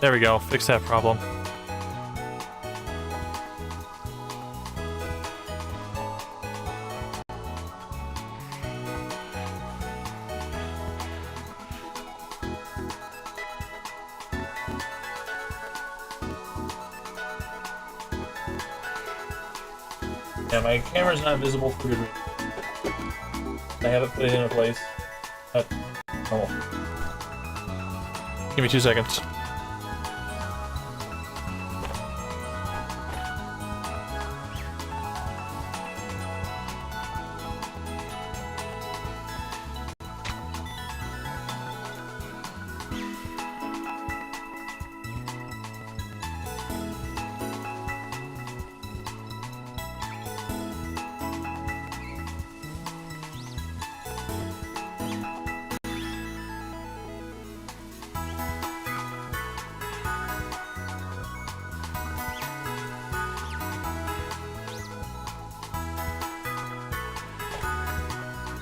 There we go. Fix that problem. Yeah, my camera's not visible for good reason. I have it put in a place. Oh. Give me 2 seconds.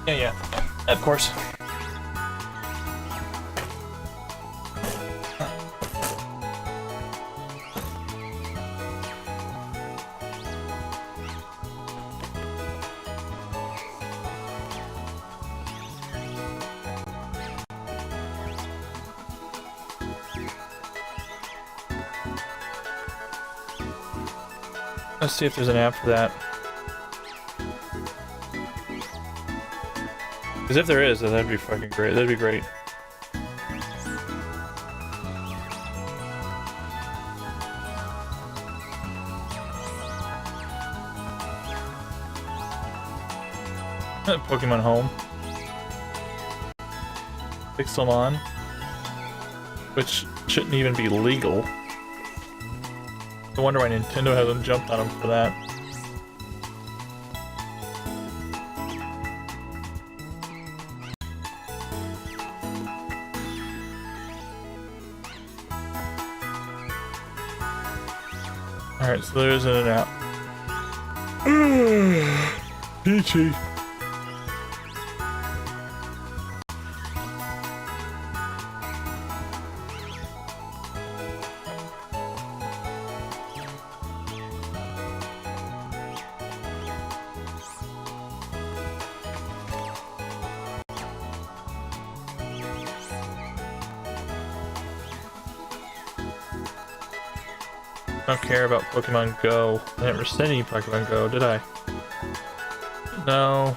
Yeah, of course. Let's see if there's an app for that. Because if there is, then that'd be fucking great. That'd be great. Pokemon Home. Pixelmon. Which shouldn't even be legal. I wonder why Nintendo hasn't jumped on them for that. Alright, so there isn't an app. Peachy. I don't care about Pokemon Go. I never said any Pokemon Go, did I? No.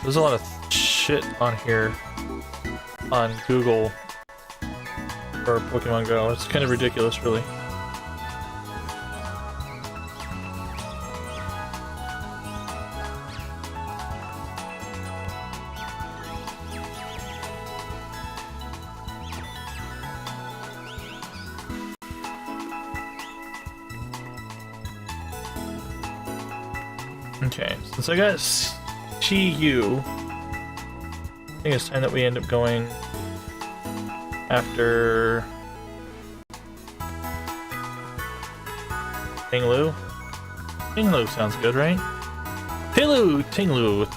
There's a lot of shit on here on Google for Pokemon Go. It's kind of ridiculous, really. Okay, since I got CU, I think it's time that we end up going after Tinglu. Tinglu sounds good, right? Tinglu! Tinglu!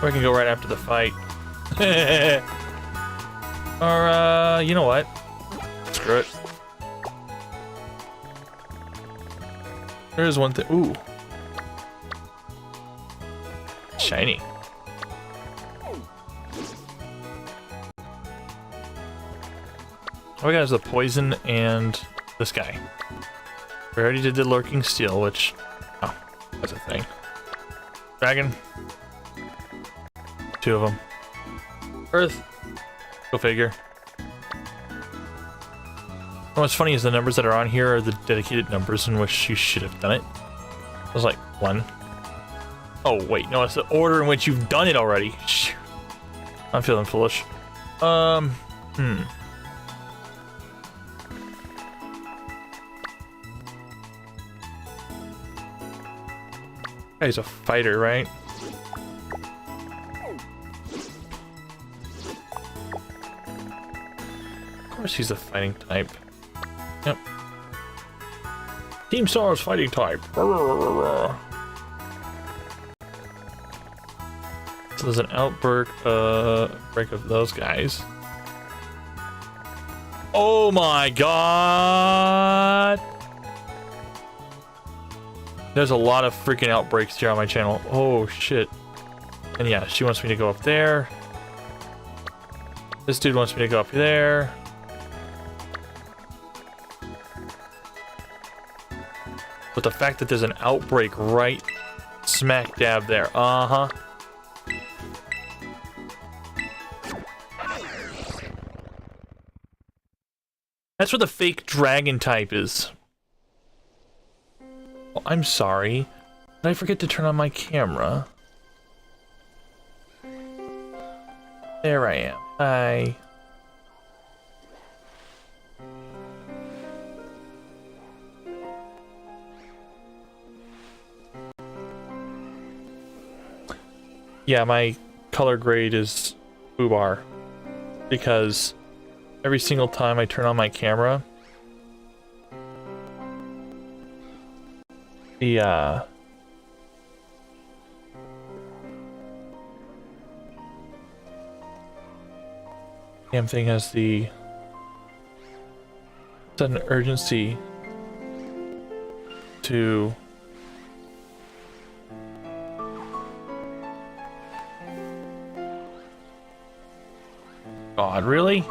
Or I can go right after the fight. Or, you know what? Screw it. There is one thing. Ooh. Shiny. All we got is the poison and this guy. We already did the lurking steel, which... Oh, that's a thing. Dragon. 2 of them. Earth. Go figure. What's funny is the numbers that are on here are the dedicated numbers in which you should have done it. It was like 1. Oh wait, no, it's the order in which you've done it already. Shoot. I'm feeling foolish. Guy's a fighter, right? Of course he's a fighting type. Yep. Team Star's fighting type. So there's an outbreak break of those guys. Oh my god! There's a lot of freaking outbreaks here on my channel. Oh shit. And yeah, she wants me to go up there. This dude wants me to go up there. But the fact that there's an outbreak right smack dab there. Uh-huh. That's what the fake dragon type is. Oh, I'm sorry. Did I forget to turn on my camera? There I am. Hi. Yeah, my color grade is foobar. Because every single time I turn on my camera, the damn thing has the sudden urgency to God, really?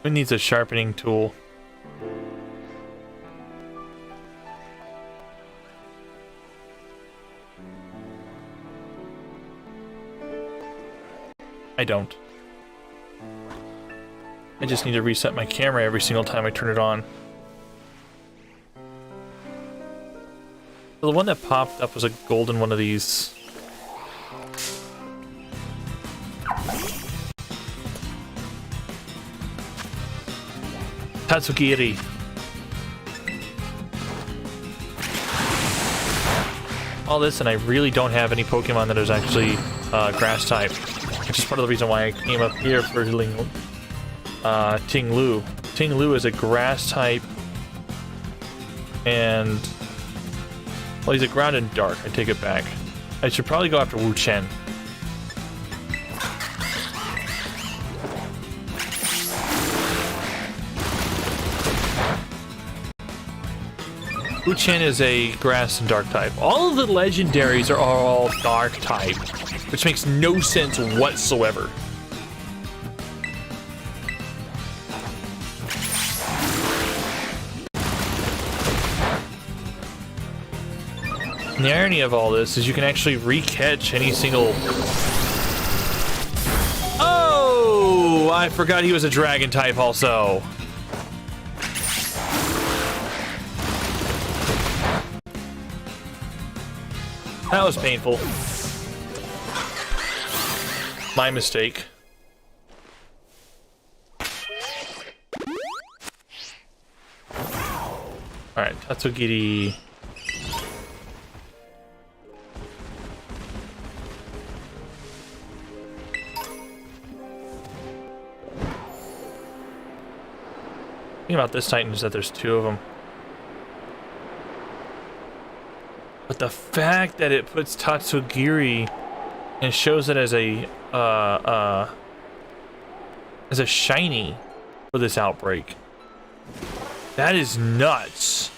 It needs a sharpening tool. I don't. I just need to reset my camera every single time I turn it on. So the one that popped up was a golden one of these. Tatsugiri. All this, and I really don't have any Pokemon that is actually grass type, which is part of the reason why I came up here for Tinglu. Tinglu is a grass type, and well, he's a ground and dark. I take it back. I should probably go after Wu Chen. Wu Chen is a grass and dark type. All of the legendaries are all dark type, which makes no sense whatsoever. And the irony of all this is you can actually re-catch any single... Oh! I forgot he was a dragon type also. That was painful. My mistake. Alright, Tatsugiri. The thing about this Titan is that there's two of them. But the fact that it puts Tatsugiri and shows it as a shiny for this outbreak, that is nuts.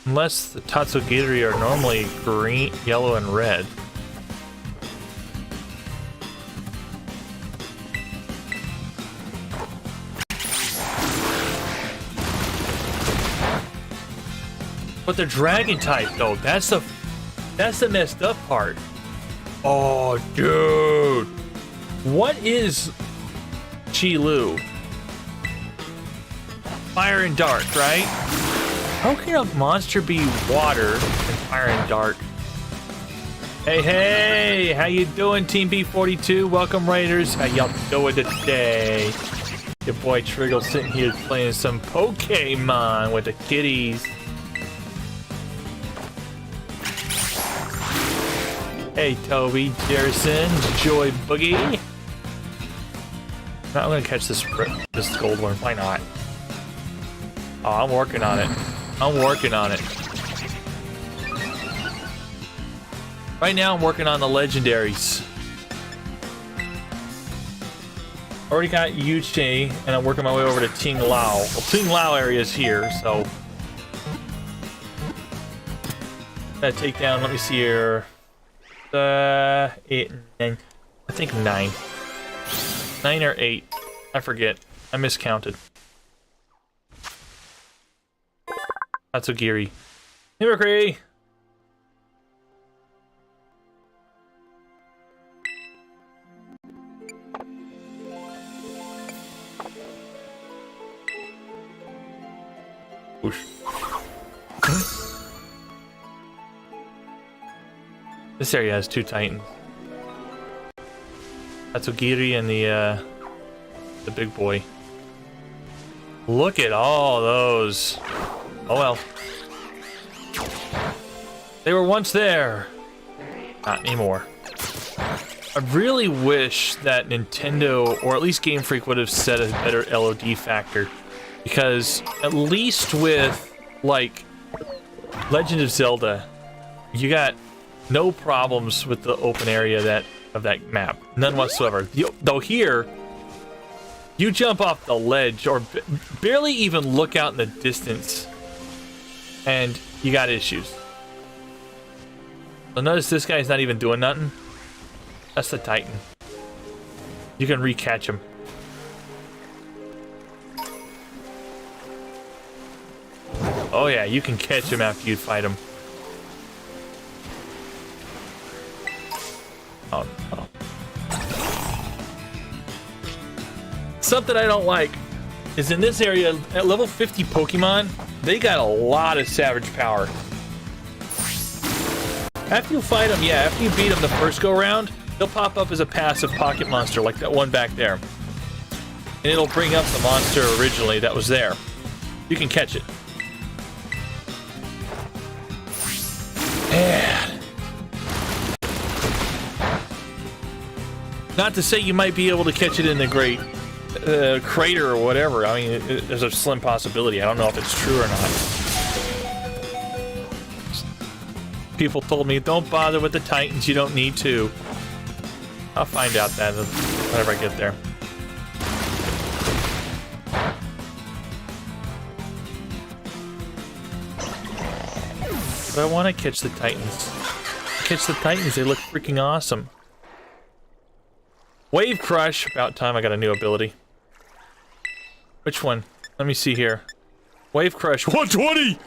Unless the Tatsugiri are normally green, yellow, and red. But they're dragon type though. That's the messed up part. Oh, dude. What is Chi-Lu? Fire and dark, right? How can a monster be water and fire and dark? Hey, hey, how you doing, Team B42? Welcome, Raiders. How y'all doing today? Your boy Triggle sitting here playing some Pokemon with the kitties. Hey, Toby, Jerison, Joy Boogie. Now I'm gonna catch this gold one. Why not? Oh, I'm working on it. I'm working on it. Right now, I'm working on the legendaries. Already got Yuchi, and I'm working my way over to Ting Lao. Well, Ting Lao area is here, so gotta take down. Let me see here. 8, 9. I think 9. 9 or 8. I forget. I miscounted. Tatsugiri. Mimicry! Whoosh. This area has 2 titans. Tatsugiri and the big boy. Look at all those. Oh well. They were once there. Not anymore. I really wish that Nintendo, or at least Game Freak, would have set a better LOD factor. Because at least with, like, Legend of Zelda, you got no problems with the open area of that map. None whatsoever. Though here, you jump off the ledge or barely even look out in the distance, and you got issues. So notice this guy's not even doing nothing. That's the Titan. You can re-catch him. Oh yeah, you can catch him after you fight him. Oh no. Something I don't like is in this area, at level 50 Pokemon, they got a lot of savage power. After you fight them, yeah, after you beat them the first go round, they'll pop up as a passive pocket monster like that one back there. And it'll bring up the monster originally that was there. You can catch it. Man. Not to say you might be able to catch it in the great crater or whatever. I mean, there's a slim possibility. I don't know if it's true or not. People told me, don't bother with the Titans, you don't need to. I'll find out that whenever I get there. But I want to catch the Titans. Catch the Titans, they look freaking awesome. Wave Crush. About time I got a new ability. Which one? Let me see here. Wave Crush. 120!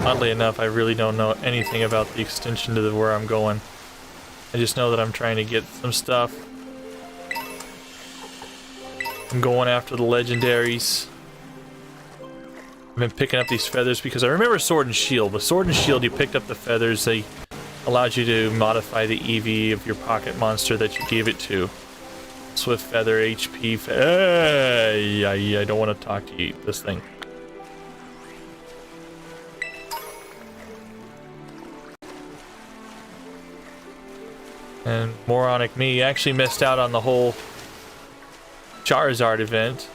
Oddly enough, I really don't know anything about the extension to where I'm going. I just know that I'm trying to get some stuff. I'm going after the legendaries. I've been picking up these feathers because I remember Sword and Shield. With Sword and Shield, you picked up the feathers. They allowed you to modify the EV of your pocket monster that you gave it to. Swift Feather, HP. Hey, I don't want to talk to you, this thing. And moronic me actually missed out on the whole Charizard event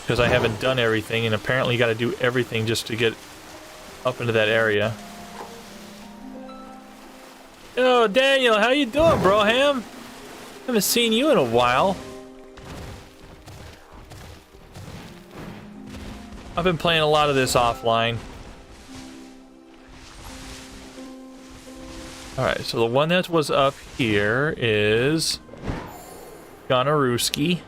because I haven't done everything, and apparently you got to do everything just to get up into that area. Yo, Daniel, how you doing, broham? Haven't seen you in a while. I've been playing a lot of this offline. Alright, so the one that was up here is Gonorowski.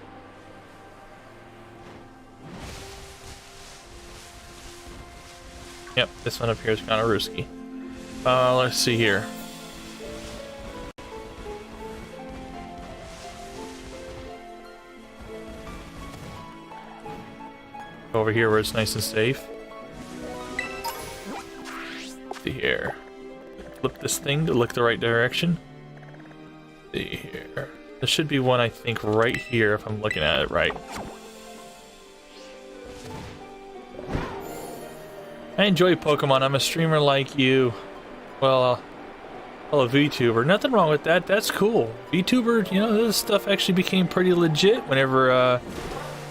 Yep, this one up here is Gonorowski. Let's see here. Over here where it's nice and safe. Let's see here. Flip this thing to look the right direction. Let's see here. There should be one, I think, right here if I'm looking at it right. I enjoy Pokemon. I'm a streamer like you. Well, a VTuber. Nothing wrong with that. That's cool. VTuber, you know, this stuff actually became pretty legit whenever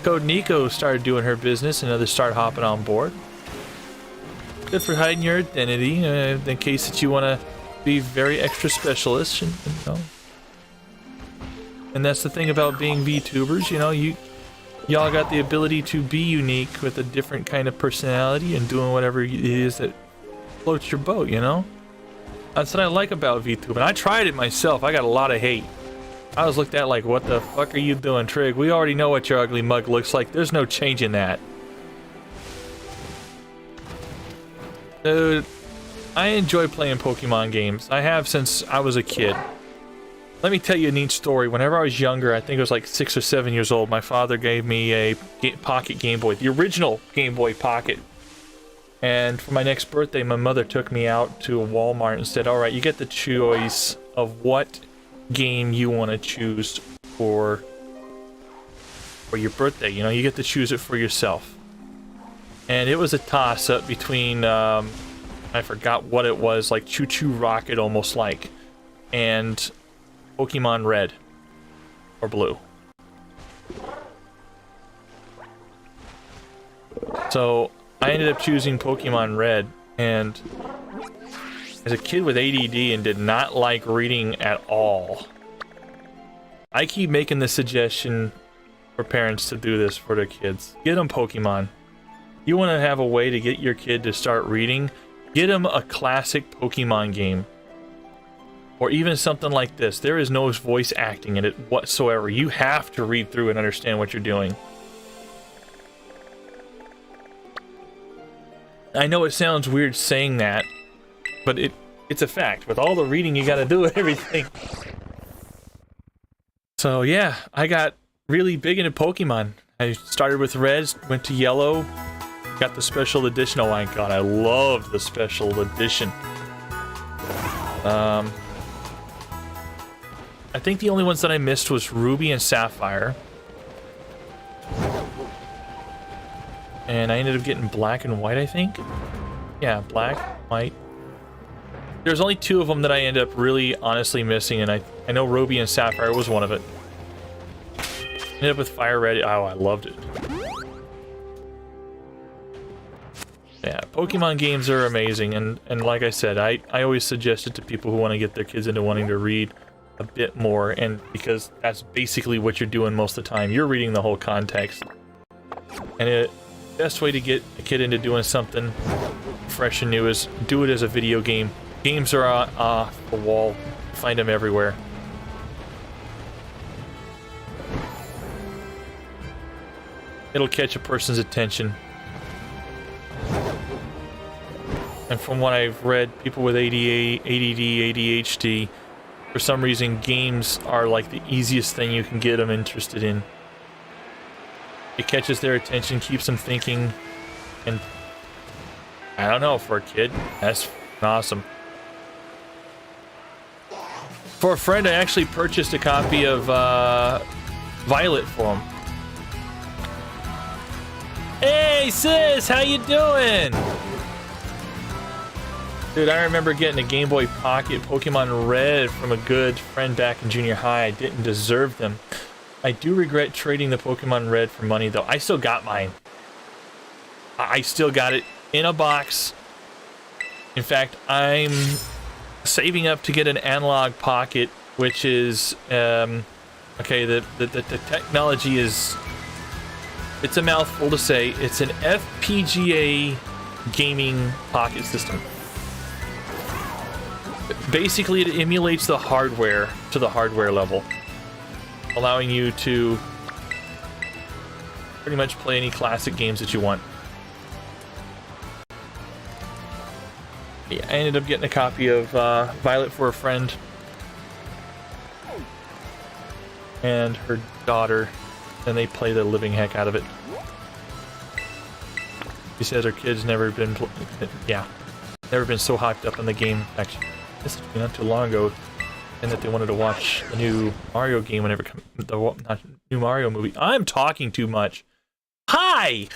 Code Nico started doing her business and others started hopping on board. Good for hiding your identity in case that you want to be very extra specialist, and, you know. And that's the thing about being VTubers, you know, y'all got the ability to be unique with a different kind of personality and doing whatever it is that floats your boat, you know? That's what I like about VTubing. I tried it myself. I got a lot of hate. I was looked at like, what the fuck are you doing, Trig? We already know what your ugly mug looks like. There's no changing that. Dude, I enjoy playing Pokemon games. I have since I was a kid. Let me tell you a neat story. Whenever I was younger, I think I was like 6 or 7 years old, my father gave me a Pocket Game Boy, the original Game Boy Pocket. And for my next birthday, my mother took me out to a Walmart and said, alright, you get the choice of what game you want to choose for your birthday. You know, you get to choose it for yourself. And it was a toss-up between, I forgot what it was, like Choo Choo Rocket almost like, and Pokemon Red or Blue. So I ended up choosing Pokemon Red, and as a kid with ADD and did not like reading at all, I keep making the suggestion for parents to do this for their kids. Get them Pokemon. You want to have a way to get your kid to start reading? Get them a classic Pokemon game. Or even something like this. There is no voice acting in it whatsoever. You have to read through and understand what you're doing. I know it sounds weird saying that, but it's a fact. With all the reading you gotta do and everything. So yeah, I got really big into Pokemon. I started with Red, went to Yellow, got the special edition. Oh my god, I love the special edition. I think the only ones that I missed was Ruby and Sapphire. And I ended up getting Black and White, I think. Yeah, Black, White. There's only 2 of them that I ended up really honestly missing, and I know Ruby and Sapphire was one of it. Ended up with Fire Red. Oh, I loved it. Yeah, Pokemon games are amazing, and like I said, I always suggest it to people who want to get their kids into wanting to read a bit more, and because that's basically what you're doing most of the time. You're reading the whole context. And the best way to get a kid into doing something fresh and new is do it as a video game. Games are off the wall. You find them everywhere. It'll catch a person's attention. And from what I've read, people with ADD, ADHD, for some reason, games are like the easiest thing you can get them interested in. It catches their attention, keeps them thinking, and I don't know, for a kid, that's awesome. For a friend, I actually purchased a copy of Violet for him. Hey sis, how you doing? Dude, I remember getting a Game Boy Pocket Pokemon Red from a good friend back in junior high. I didn't deserve them. I do regret trading the Pokemon Red for money, though. I still got mine. I still got it in a box. In fact, I'm saving up to get an analog pocket, which is, okay, the technology is, it's a mouthful to say. It's an FPGA gaming pocket system. Basically, it emulates the hardware to the hardware level, allowing you to pretty much play any classic games that you want. I ended up getting a copy of Violet for a friend and her daughter, and they play the living heck out of it. She says her kids never been so hyped up on the game. Actually, this is not too long ago, and that they wanted to watch the new Mario game whenever not new Mario movie. I'm talking too much. Hi.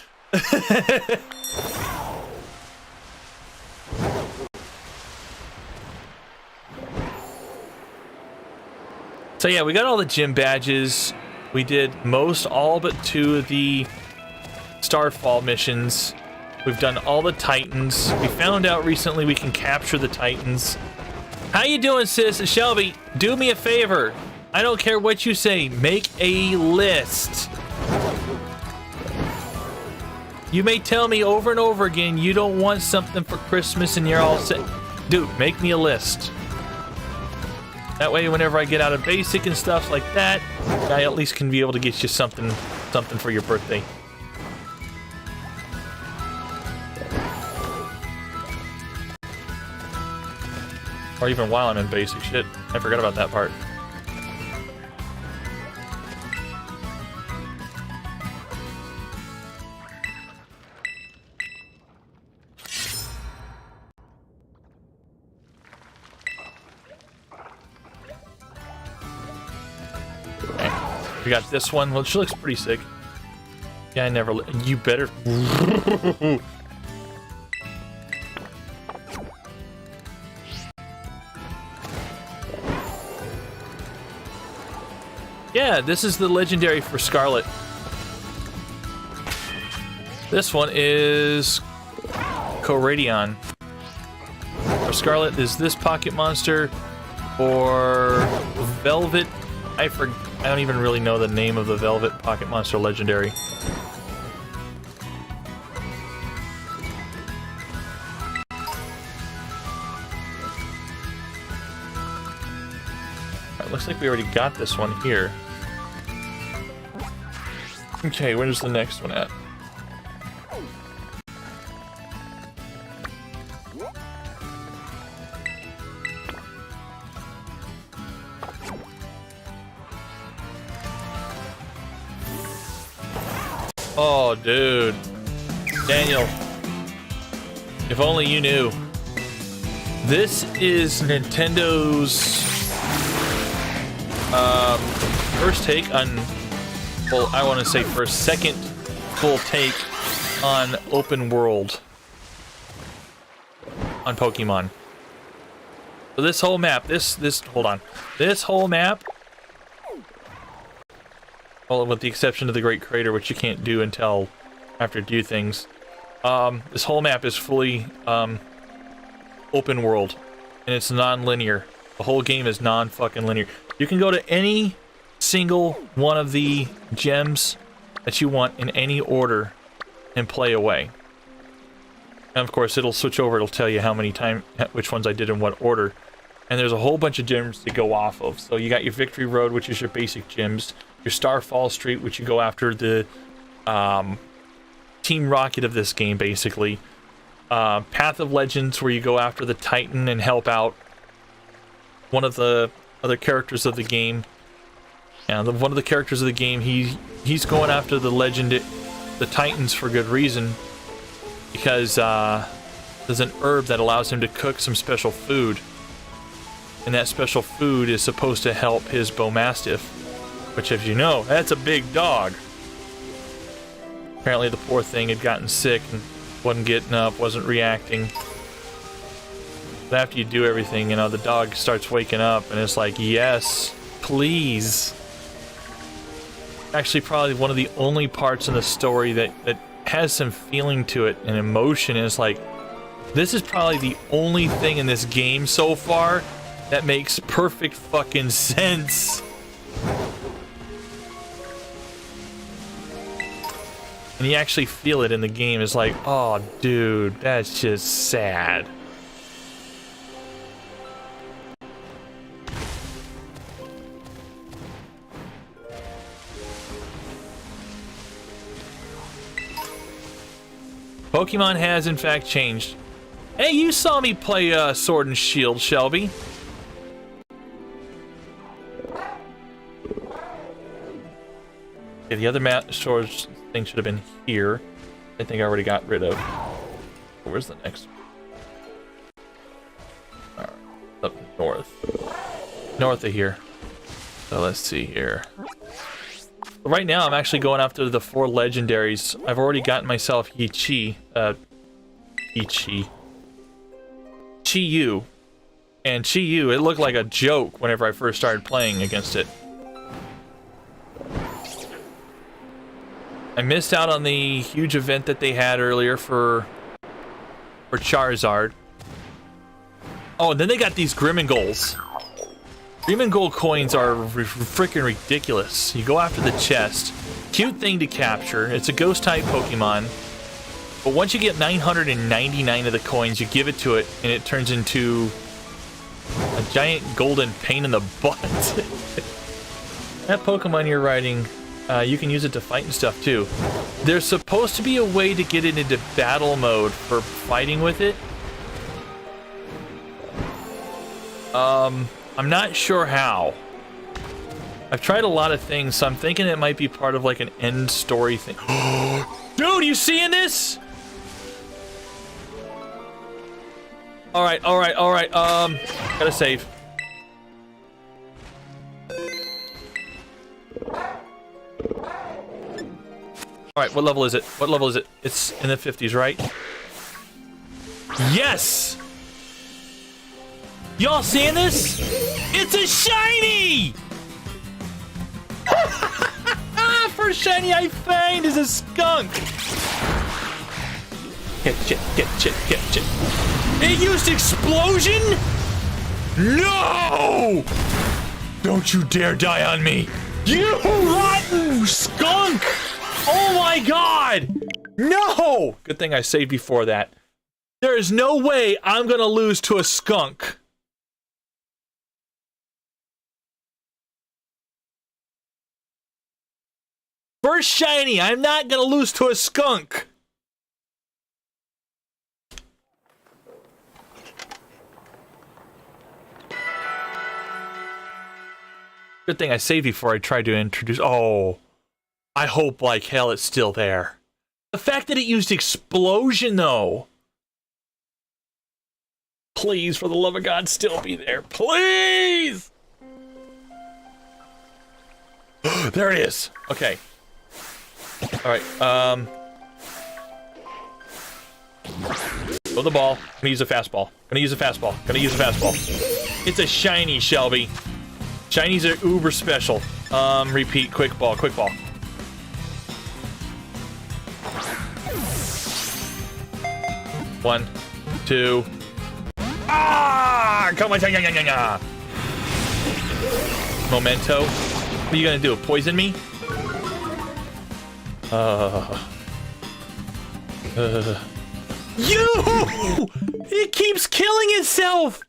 So yeah, we got all the gym badges. We did all but 2 of the Starfall missions. We've done all the Titans. We found out recently we can capture the Titans. How you doing, sis? Shelby, do me a favor. I don't care what you say. Make a list. You may tell me over and over again you don't want something for Christmas and you're all set. Dude, make me a list. That way, whenever I get out of basic and stuff like that, I at least can be able to get you something for your birthday. Or even while I'm in basic. Shit, I forgot about that part. We got this one, which looks pretty sick. Yeah, I never. You better. Yeah, this is the legendary for Scarlet. This one is Coradion. For Scarlet is this Pocket Monster. For Velvet, I don't even really know the name of the Velvet Pocket Monster legendary. Alright, looks like we already got this one here. Okay, where's the next one at? Oh, dude. Daniel. If only you knew. This is Nintendo's first take on, well, I want to say first, second full take on open world on Pokemon. So this whole map, hold on. This whole map, well, with the exception of the Great Crater, which you can't do until after you do things. This whole map is fully open world, and it's non-linear. The whole game is non-fucking-linear. You can go to any single one of the gems that you want in any order and play away. And of course, it'll switch over. It'll tell you how many which ones I did in what order. And there's a whole bunch of gyms to go off of. So you got your Victory Road, which is your basic gyms. Your Starfall Street, which you go after the Team Rocket of this game, basically. Path of Legends, where you go after the Titan and help out one of the other characters of the game. And one of the characters of the game, he's going after the Titans for good reason, because there's an herb that allows him to cook some special food, and that special food is supposed to help his Bowmastiff, which, as you know, that's a big dog. Apparently the poor thing had gotten sick and wasn't getting up, wasn't reacting. But after you do everything, you know, the dog starts waking up and it's like, yes, please. Actually, probably one of the only parts in the story that has some feeling to it and emotion. And it's like, this is probably the only thing in this game so far that makes perfect fucking sense. And you actually feel it in the game. It's like, oh, dude, that's just sad. Pokemon has, in fact, changed. Hey, you saw me play Sword and Shield, Shelby. Okay, the other sword thing should have been here. I think I already got rid of. Where's the next one? Alright, up north. North of here. So let's see here. Right now, I'm actually going after the 4 legendaries. I've already gotten myself Chi-Yu. And Chi-Yu, it looked like a joke whenever I first started playing against it. I missed out on the huge event that they had earlier for Charizard. Oh, and then they got these Grimmingols. Grimmingold coins are freaking ridiculous. You go after the chest. Cute thing to capture. It's a ghost-type Pokemon. But once you get 999 of the coins, you give it to it, and it turns into a giant golden pain in the butt. That Pokemon you're riding, you can use it to fight and stuff, too. There's supposed to be a way to get it into battle mode for fighting with it. I'm not sure how. I've tried a lot of things, so I'm thinking it might be part of like an end story thing. Dude, you seeing this? Alright, gotta save. Alright, what level is it? What level is it? It's in the 50s, right? Yes! Y'all seeing this? It's a shiny! First shiny I find is a skunk. Get shit. It used explosion? No! Don't you dare die on me. You rotten skunk! Oh my god! No! Good thing I saved before that. There is no way I'm gonna lose to a skunk. First shiny, I'm not gonna lose to a skunk. Good thing I saved before I tried to introduce. Oh, I hope like hell it's still there. The fact that it used explosion, though. Please, for the love of God, still be there. Please! There it is. Okay. Alright, throw the ball. I'm gonna use a fastball. It's a shiny, Shelby. Shinies are uber special. Repeat, quick ball. 1, 2. Ah! Come on, Memento. What are you gonna do? Poison me? It keeps killing itself!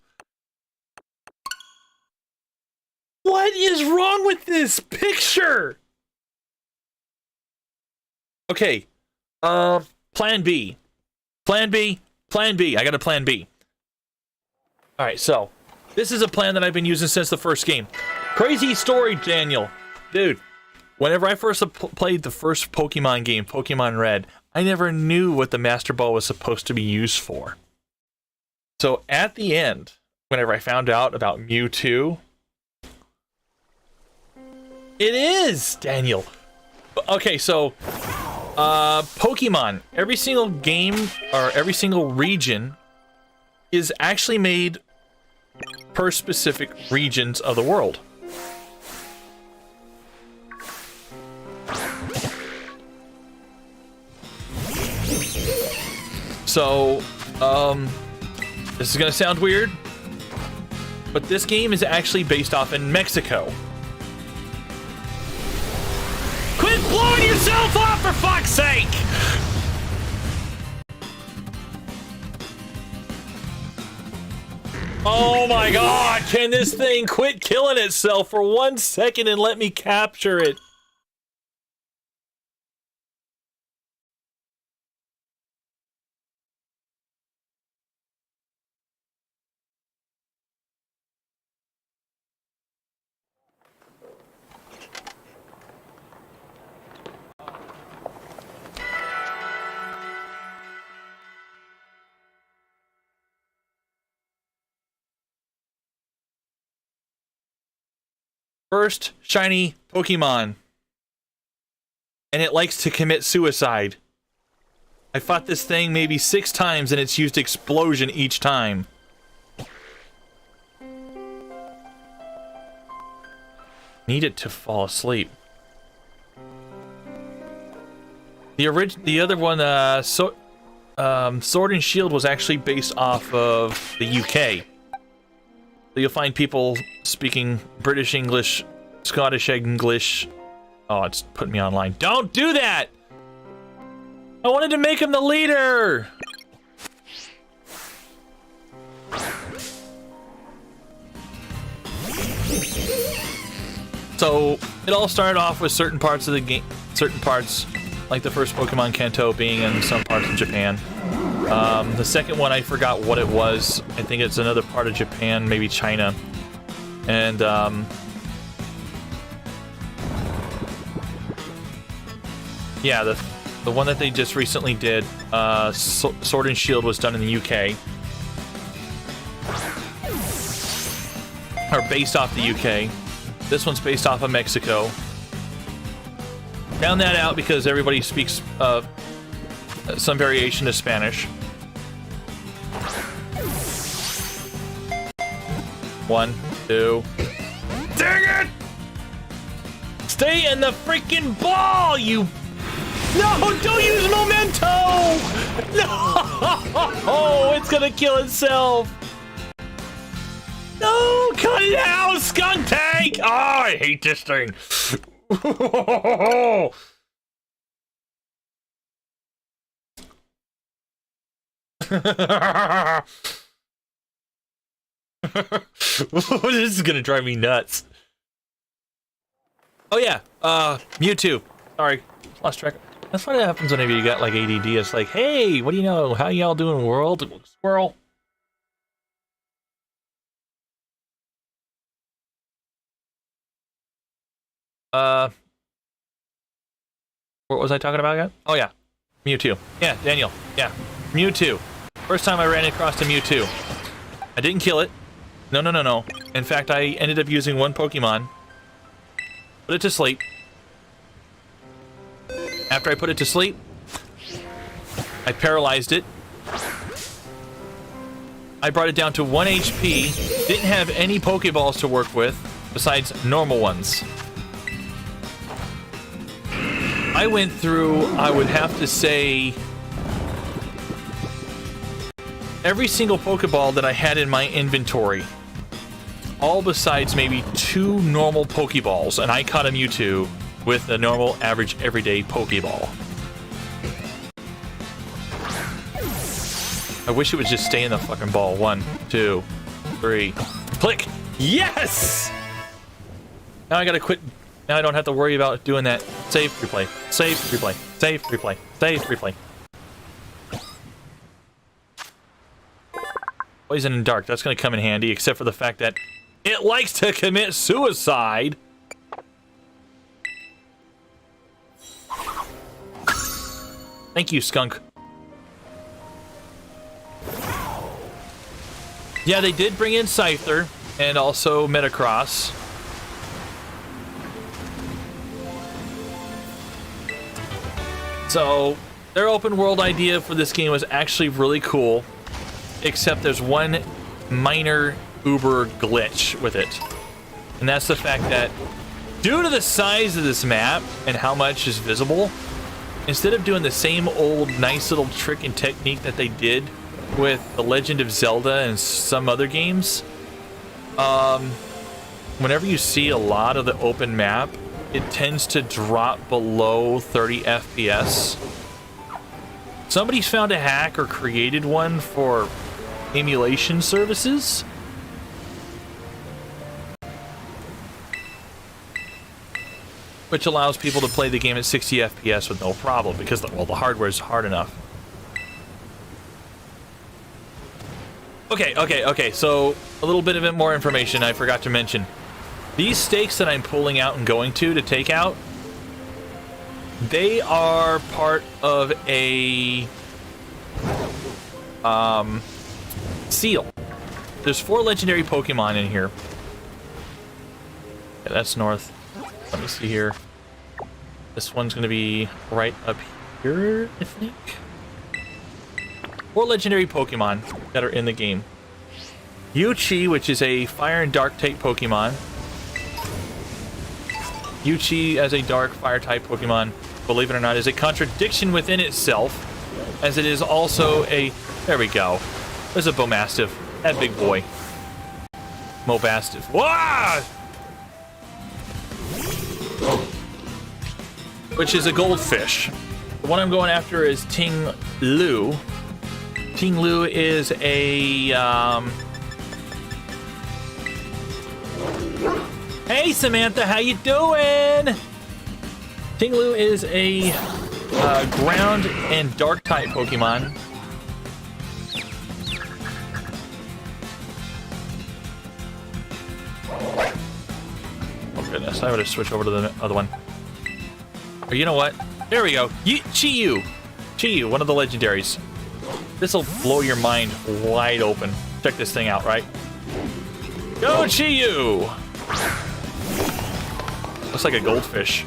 What is wrong with this picture? Okay. Plan B. I got a plan B. Alright, so. This is a plan that I've been using since the first game. Crazy story, Daniel. Dude. Whenever I first played the first Pokemon game, Pokemon Red, I never knew what the Master Ball was supposed to be used for. So at the end, whenever I found out about Mewtwo, it is, Daniel. Okay, so Pokemon, every single game or every single region is actually made per specific regions of the world. So, this is gonna sound weird, but this game is actually based off in Mexico. Quit blowing yourself off, for fuck's sake! Oh my god, can this thing quit killing itself for 1 second and let me capture it? First shiny Pokemon. And it likes to commit suicide. I fought this thing maybe 6 times and it's used explosion each time. Need it to fall asleep. The other one, Sword and Shield was actually based off of the UK. So you'll find people speaking British English, Scottish English. Oh, it's putting me online. Don't do that! I wanted to make him the leader! So, it all started off with certain parts of the game, like the first Pokemon Kanto being in some parts of Japan. The second one, I forgot what it was. I think it's another part of Japan, maybe China. And, yeah, the one that they just recently did, Sword and Shield, was done in the UK. Or based off the UK. This one's based off of Mexico. Found that out because everybody speaks some variation of Spanish. 1, 2. Dang it! Stay in the freaking ball, you... No, don't use Memento! No! It's gonna kill itself! No, cut it out, Skunk Tank! Oh, I hate this thing. This is gonna drive me nuts. Oh yeah, Mewtwo. Sorry, lost track. That's what happens whenever you got like ADD. It's like, hey, what do you know? How y'all doing, world? Squirrel. What was I talking about again? Oh yeah, Mewtwo. Yeah, Daniel. Yeah, Mewtwo. First time I ran across a Mewtwo. I didn't kill it. No, no, no, no. In fact, I ended up using one Pokemon. Put it to sleep. After I put it to sleep, I paralyzed it. I brought it down to 1 HP. Didn't have any Pokeballs to work with, besides normal ones. I went through, I would have to say, every single Pokeball that I had in my inventory. All besides maybe 2 normal Pokeballs, and I caught a Mewtwo with a normal, average, everyday Pokeball. I wish it would just stay in the fucking ball. 1, 2, 3. Click! Yes! Now I gotta quit. Now I don't have to worry about doing that. Save, replay. Save, replay. Save, replay. Save, replay. Poison and dark. That's gonna come in handy, except for the fact that it likes to commit suicide. Thank you, Skunk. Yeah, they did bring in Scyther and also Metacross. So, their open world idea for this game was actually really cool. except there's one minor uber glitch with it. And that's the fact that due to the size of this map and how much is visible, instead of doing the same old nice little trick and technique that they did with The Legend of Zelda and some other games, whenever you see a lot of the open map, it tends to drop below 30 FPS. Somebody's found a hack or created one for emulation services. Which allows people to play the game at 60 FPS with no problem because, well, the hardware is hard enough. Okay, so a little bit of it more information I forgot to mention. These stakes that I'm pulling out and going to take out, they are part of a seal. There's 4 legendary Pokemon in here. Okay, that's north. Let me see here. This one's going to be right up here, I think. 4 legendary Pokemon that are in the game. Yuchi, which is a fire and dark type Pokemon. Yuchi as a dark fire type Pokemon, believe it or not, is a contradiction within itself, as it is also a... There we go. There's a Bomastiff. That big boy. Mobastiff. Wah! Which is a goldfish. The one I'm going after is Ting Lu. Ting Lu is a... Hey, Samantha, how you doing? Ting Lu is a ground and dark type Pokemon. Oh goodness, I would have switched over to the other one. Or you know what? There we go. Chi-Yu, one of the legendaries. This will blow your mind wide open. Check this thing out, right? Go Chi-Yu! Looks like a goldfish.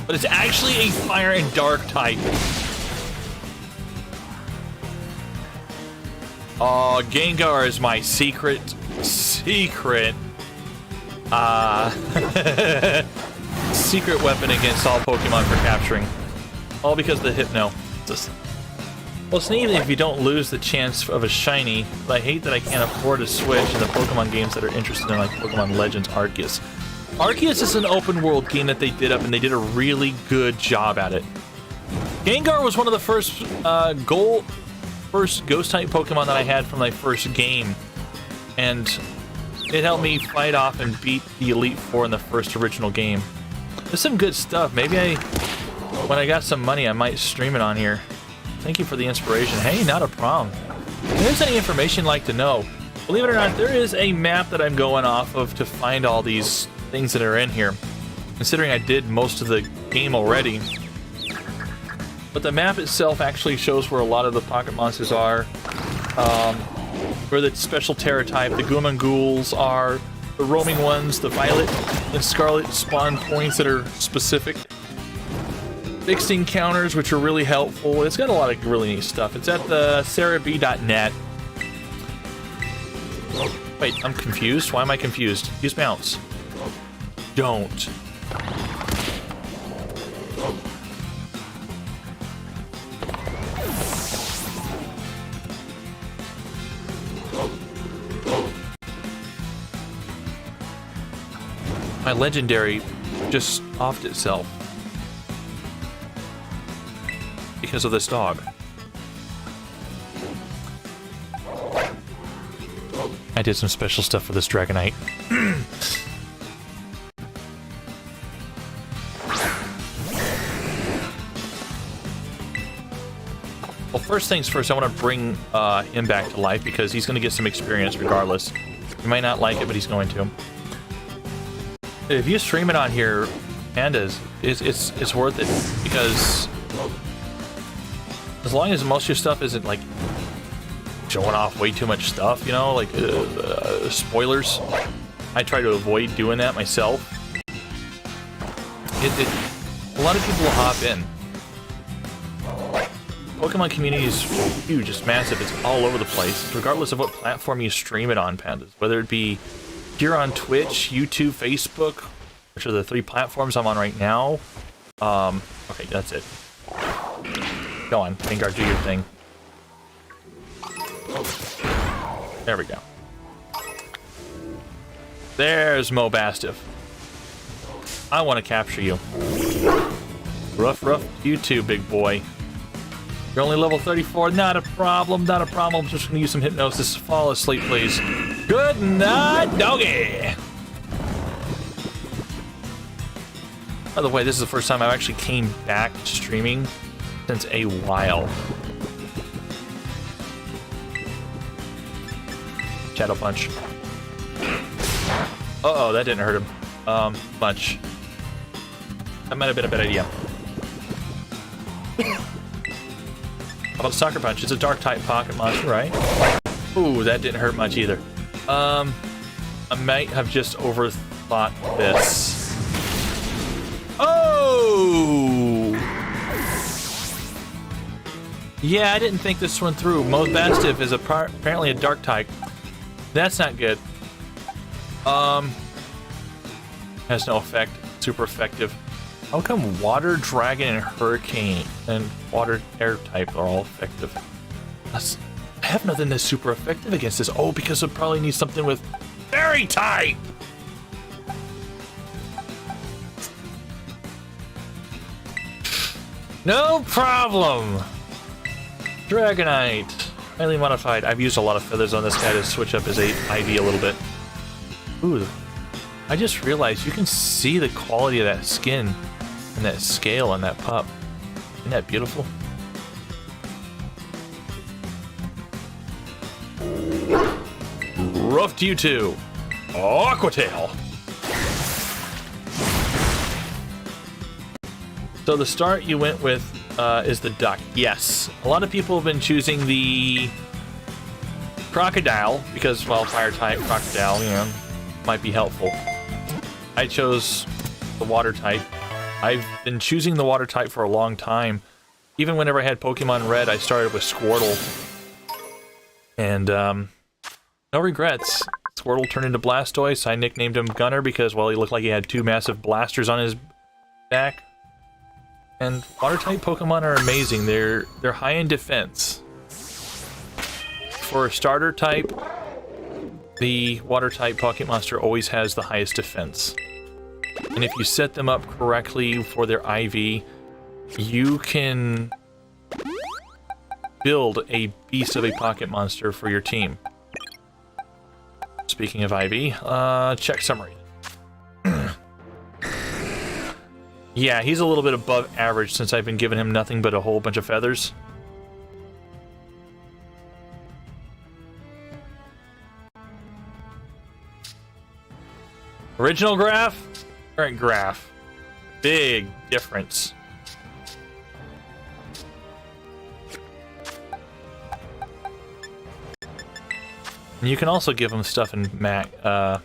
But it's actually a fire and dark type. Gengar is my secret secret weapon against all Pokemon for capturing. All because of the Hypno. Well, it's neat if you don't lose the chance of a shiny, but I hate that I can't afford to switch in the Pokemon games that are interested in, like Pokemon Legends Arceus. Arceus is an open world game that they did up, and they did a really good job at it. Gengar was one of the first ghost type Pokemon that I had from my first game, and it helped me fight off and beat the Elite Four in the first original game. There's some good stuff. Maybe when I got some money, I might stream it on here. Thank you for the inspiration. Hey, not a problem. If there's any information you'd like to know, believe it or not, there is a map that I'm going off of to find all these things that are in here. Considering I did most of the game already. But the map itself actually shows where a lot of the pocket monsters are. Where the special Terra type, the Goom and Ghouls are, the roaming ones, the Violet and Scarlet spawn points that are specific. Fixed encounters, which are really helpful. It's got a lot of really neat stuff. It's at the sarahb.net. Wait, I'm confused. Why am I confused? Use bounce. Don't. My legendary just offed itself. Because of this dog. I did some special stuff for this Dragonite. Well, first things first, I want to bring him back to life because he's going to get some experience regardless. You might not like it, but he's going to. If you stream it on here, Pandas, it's worth it because as long as most of your stuff isn't like showing off way too much stuff, you know, like spoilers. I try to avoid doing that myself. A lot of people will hop in. Pokemon community is huge, it's massive, it's all over the place, regardless of what platform you stream it on, Pandas. Whether it be here on Twitch, YouTube, Facebook, which are the 3 platforms I'm on right now. Okay, that's it. Go on, Vanguard, do your thing. There we go. There's Mobastiff. I want to capture you. Rough you too, big boy. You're only level 34. Not a problem, not a problem. I'm just gonna use some hypnosis. Fall asleep, please. Good night, doggy. By the way, this is the first time I've actually came back streaming since a while. Shadow Punch. Uh-oh, that didn't hurt him. Much. That might have been a bad idea. How about Sucker Punch? It's a dark type pocket monster, right? Ooh, that didn't hurt much either. I might have just overthought this. Oh! Yeah, I didn't think this one through. Mobastiff is apparently a dark type. That's not good. Has no effect. Super effective. How come Water, Dragon, and Hurricane and Water Air type are all effective? I have nothing that's super effective against this. Oh, because it probably needs something with Fairy type! No problem! Dragonite. Highly modified. I've used a lot of feathers on this guy to switch up his IV a little bit. Ooh. I just realized you can see the quality of that skin and that scale on that pup. Isn't that beautiful? Roughed you too. Aquatail. So the start you went with is the duck. Yes. A lot of people have been choosing the crocodile because, well, fire type crocodile, you know, might be helpful. I chose the water type. I've been choosing the water type for a long time. Even whenever I had Pokemon Red, I started with Squirtle. And, no regrets. Squirtle turned into Blastoise. I nicknamed him Gunner because, well, he looked like he had 2 massive blasters on his back. And water-type Pokemon are amazing. They're high in defense. For a starter type, the water-type Pocket Monster always has the highest defense. And if you set them up correctly for their IV, you can build a beast of a Pocket Monster for your team. Speaking of IV, check summary. Yeah, he's a little bit above average since I've been giving him nothing but a whole bunch of feathers. Original graph, current graph. Big difference. And you can also give him stuff in Mac. Oh.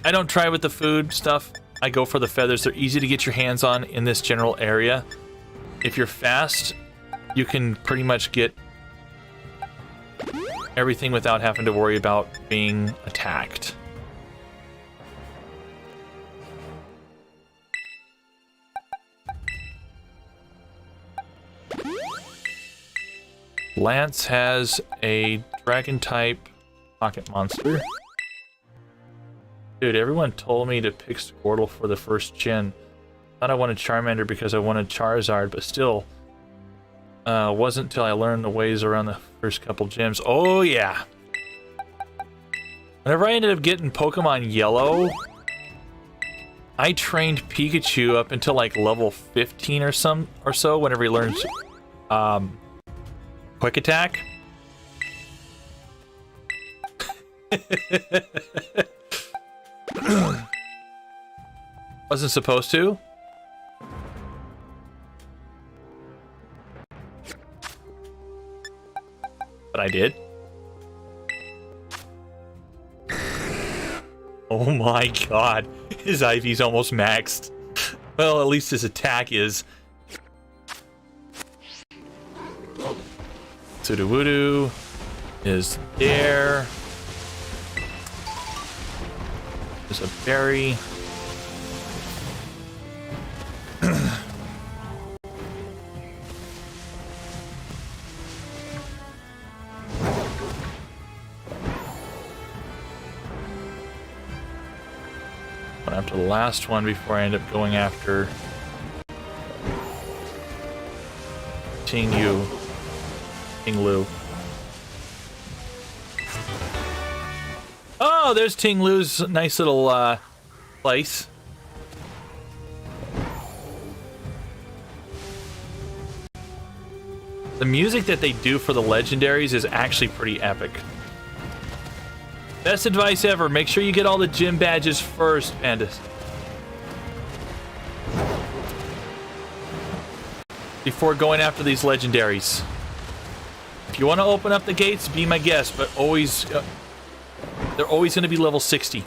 I don't try with the food stuff. I go for the feathers. They're easy to get your hands on in this general area. If you're fast, you can pretty much get everything without having to worry about being attacked. Lance has a dragon type pocket monster. Dude, everyone told me to pick Squirtle for the first gen. Thought I wanted Charmander because I wanted Charizard, but still, wasn't until I learned the ways around the first couple gyms. Oh yeah! Whenever I ended up getting Pokemon Yellow, I trained Pikachu up until like level 15 or so. Whenever he learns Quick Attack. Wasn't supposed to. But I did. Oh my god. His IV's almost maxed. Well, at least his attack is. Sudowoodo is there. There's a berry. Went after the last one before I end up going after Ting Lu. Oh, there's Ting Lu's nice little place. The music that they do for the legendaries is actually pretty epic. Best advice ever, make sure you get all the gym badges first, Pandas. Before going after these legendaries. If you want to open up the gates, be my guest, but always... they're always going to be level 60.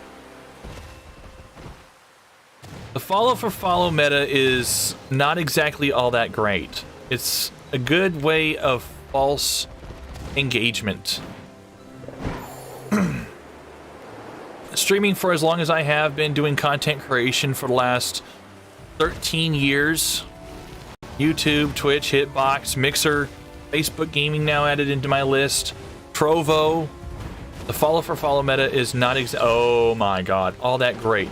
The follow for follow meta is not exactly all that great. It's a good way of false engagement. Streaming for as long as I have been, doing content creation for the last 13 years. YouTube, Twitch, Hitbox, Mixer, Facebook Gaming now added into my list. Trovo. The follow for follow meta is not oh my god, all that great.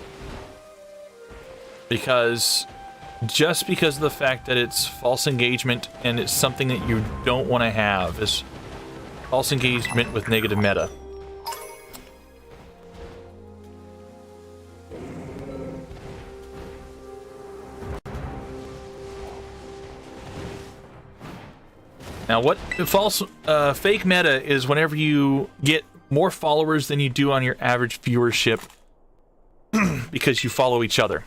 Because just because of the fact that it's false engagement and it's something that you don't want to have is false engagement with negative meta. Now, what false, fake meta is whenever you get more followers than you do on your average viewership because you follow each other.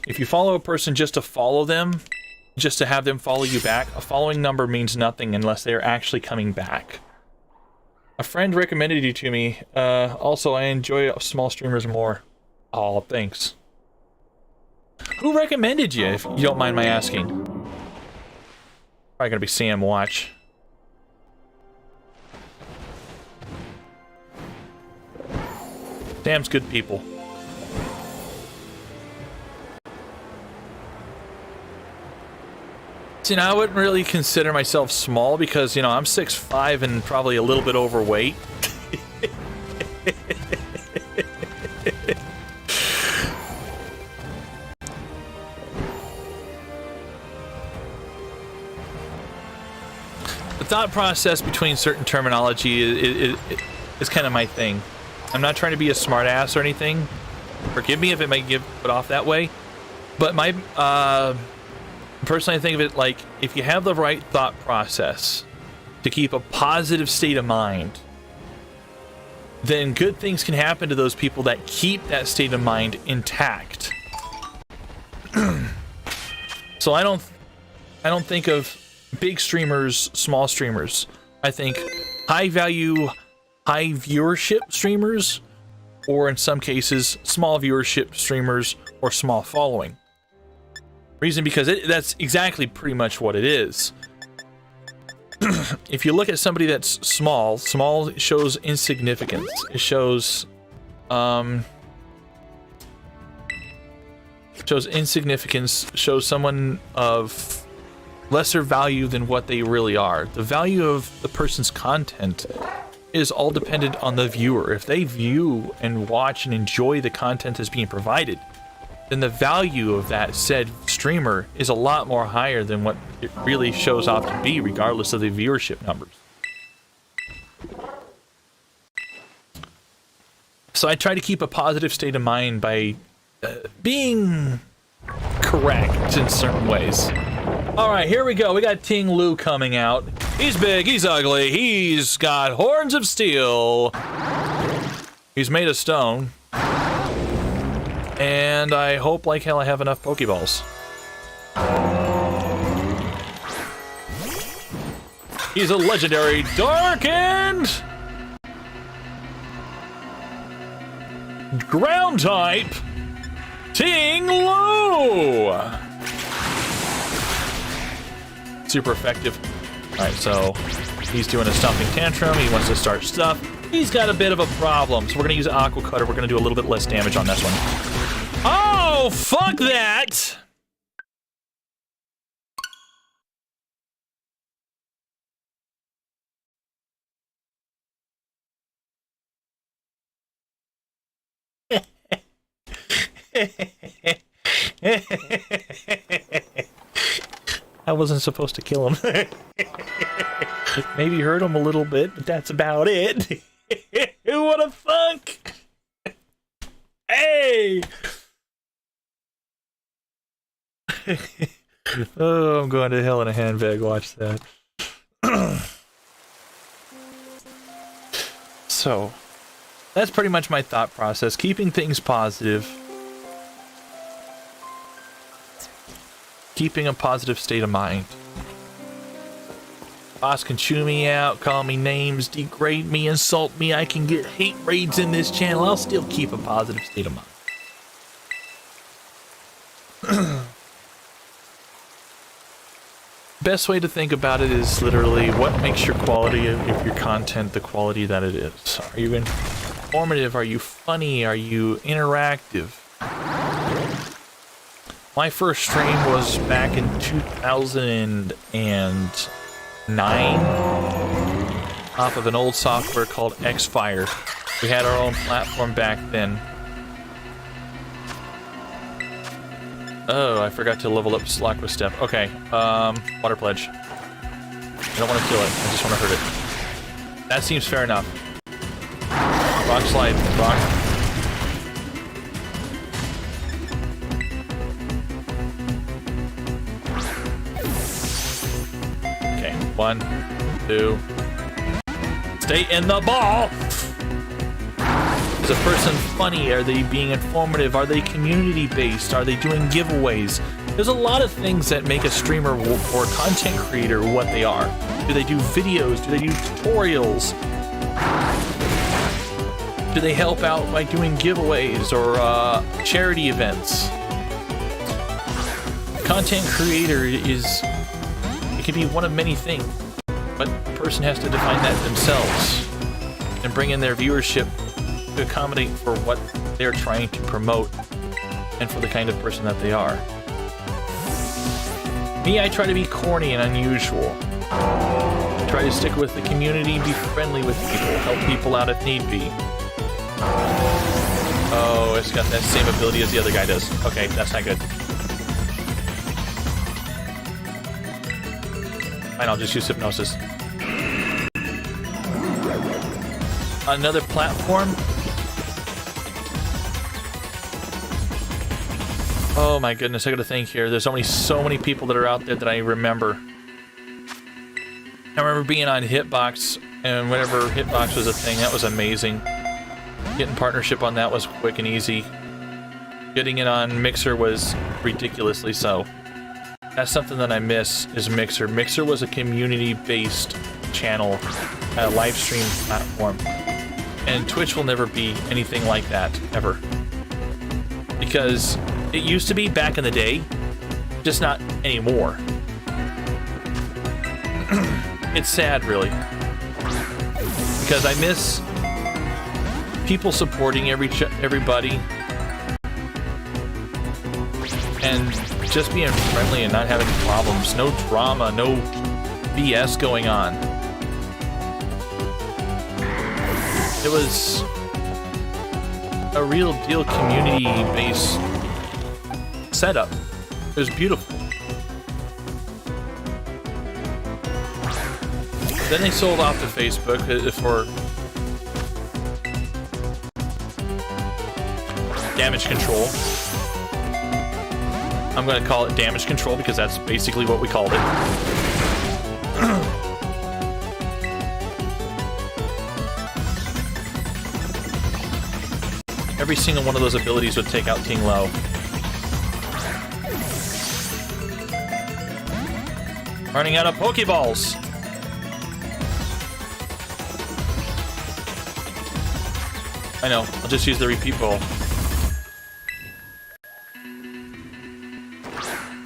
If you follow a person just to follow them, just to have them follow you back, a following number means nothing unless they are actually coming back. A friend recommended you to me. Also, I enjoy small streamers more. Oh, thanks. Who recommended you, if you don't mind my asking? Probably gonna be Sam Watch. Sam's good people. See, now I wouldn't really consider myself small because, you know, I'm 6'5" and probably a little bit overweight. The thought process between certain terminology is kind of my thing. I'm not trying to be a smartass or anything. Forgive me if it might give it off that way. But my personally, I think of it like if you have the right thought process to keep a positive state of mind, then good things can happen to those people that keep that state of mind intact. So I don't think of big streamers, small streamers. I think high value, high viewership streamers, or in some cases, small viewership streamers or small following. Reason because that's exactly pretty much what it is. If you look at somebody that's small shows insignificance. It shows insignificance, shows someone of lesser value than what they really are. The value of the person's content is all dependent on the viewer. If they view and watch and enjoy the content that's being provided, then the value of that said streamer is a lot more higher than what it really shows off to be, regardless of the viewership numbers. So I try to keep a positive state of mind by being correct in certain ways. Alright, here we go. We got Ting Lu coming out. He's big, he's ugly, he's got horns of steel. He's made of stone. And I hope like hell I have enough Pokeballs. He's a legendary darkened ground type Ting Lu. Super effective. Alright, so he's doing a stomping tantrum. He wants to start stuff. He's got a bit of a problem. So we're going to use Aqua Cutter. We're going to do a little bit less damage on this one. Oh, fuck that! I wasn't supposed to kill him. Maybe hurt him a little bit, but that's about it. What a funk! Hey! Oh, I'm going to hell in a handbag. Watch that. So, that's pretty much my thought process. Keeping things positive. Keeping a positive state of mind. Boss can chew me out, call me names, degrade me, insult me. I can get hate raids in this channel. I'll still keep a positive state of mind. Best way to think about it is literally what makes your quality of your content the quality that it is. Are you informative? Are you funny? Are you interactive? My first stream was back in 2009 off of an old software called Xfire. We had our own platform back then. Oh, I forgot to level up Slack with Step. Okay, Water Pledge. I don't want to kill it, I just want to hurt it. That seems fair enough. Rock Slide, rock. Okay, 1, 2. Stay in the ball! Is a person funny? Are they being informative? Are they community-based? Are they doing giveaways? There's a lot of things that make a streamer or a content creator what they are. Do they do videos? Do they do tutorials? Do they help out by doing giveaways or charity events? Content creator it can be one of many things, but the person has to define that themselves and bring in their viewership to accommodate for what they're trying to promote and for the kind of person that they are. Me, I try to be corny and unusual. I try to stick with the community, be friendly with people, help people out if need be. Oh, it's got that same ability as the other guy does. Okay, that's not good. Fine, I'll just use Hypnosis. Another platform? Oh my goodness, I gotta think here. There's only so many people that are out there that I remember. I remember being on Hitbox, and whenever Hitbox was a thing, that was amazing. Getting partnership on that was quick and easy. Getting it on Mixer was ridiculously so. That's something that I miss, is Mixer. Mixer was a community-based channel, a live stream platform. And Twitch will never be anything like that, ever. Because it used to be back in the day, just not anymore. It's sad, really. Because I miss people supporting everybody and just being friendly and not having problems. No drama, no BS going on. It was a real deal community-based setup. It was beautiful. Then they sold off to Facebook for damage control. I'm going to call it damage control because that's basically what we called it. Every single one of those abilities would take out Ting Lo. Running out of Pokeballs. I know, I'll just use the repeat ball.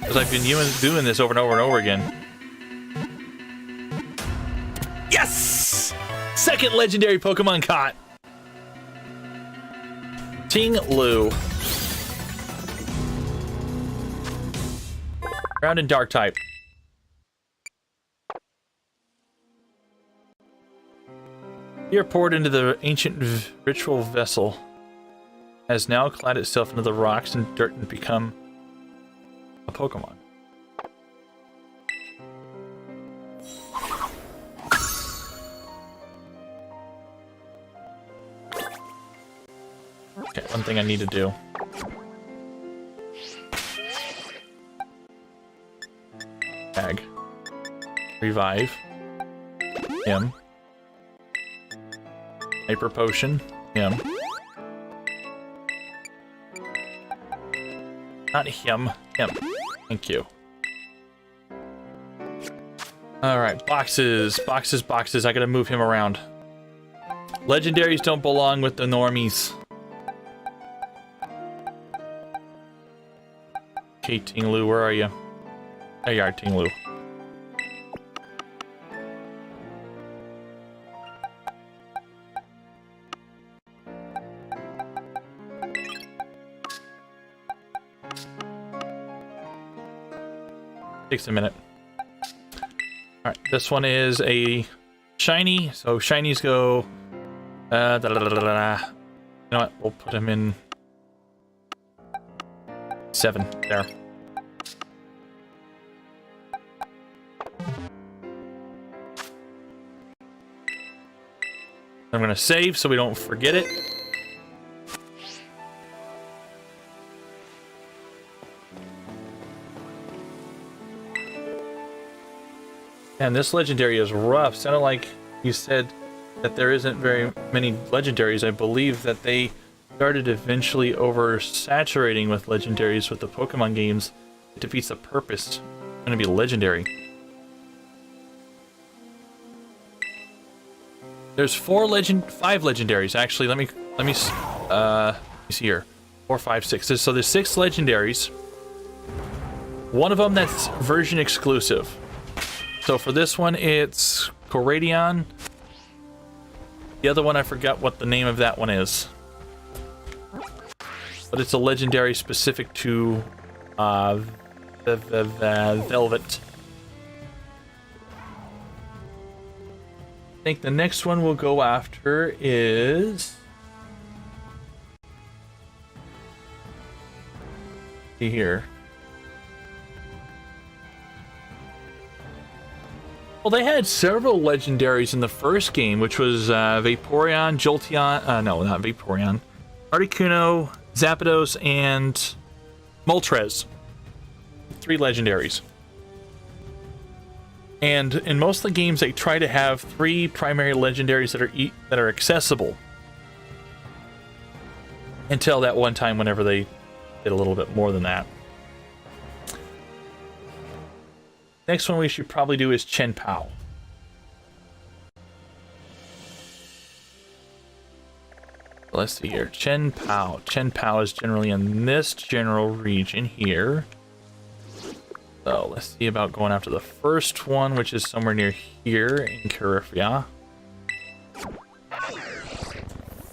Because I've been doing this over and over and over again. Yes! Second legendary Pokemon caught. Ting Lu. Ground and Dark type. Here poured into the ancient ritual vessel has now clad itself into the rocks and dirt and become a Pokemon. Okay, one thing I need to do. Tag. Revive. Him. Hyper Potion. Him. Not him. Him. Thank you. Alright, boxes. Boxes, boxes. I gotta move him around. Legendaries don't belong with the normies. Okay, Ting Lu, where are you? There you are, Ting Lu. Takes a minute. Alright, this one is a shiny, so shinies go... You know what, we'll put him in... 7, there. I'm gonna save so we don't forget it. And this legendary is rough. Sounded like you said that there isn't very many legendaries. I believe that they started eventually oversaturating with legendaries with the Pokemon games. It defeats the purpose. It's gonna be legendary. There's 5 legendaries actually. Let me see here. 4, 5, 6. So there's 6 legendaries. One of them that's version exclusive. So for this one, it's Corradion. The other one, I forgot what the name of that one is. But it's a legendary specific to the Velvet. I think the next one we'll go after is... see here. Well, they had several legendaries in the first game, which was Vaporeon, Jolteon, no, not Vaporeon, Articuno, Zapdos, and Moltres. 3 legendaries. And in most of the games, they try to have 3 primary legendaries that are accessible. Until that one time whenever they did a little bit more than that. Next one we should probably do is Chen Pao. Let's see here. Chen Pao. Chen Pao is generally in this general region here. So let's see about going after the first one, which is somewhere near here in Carifia.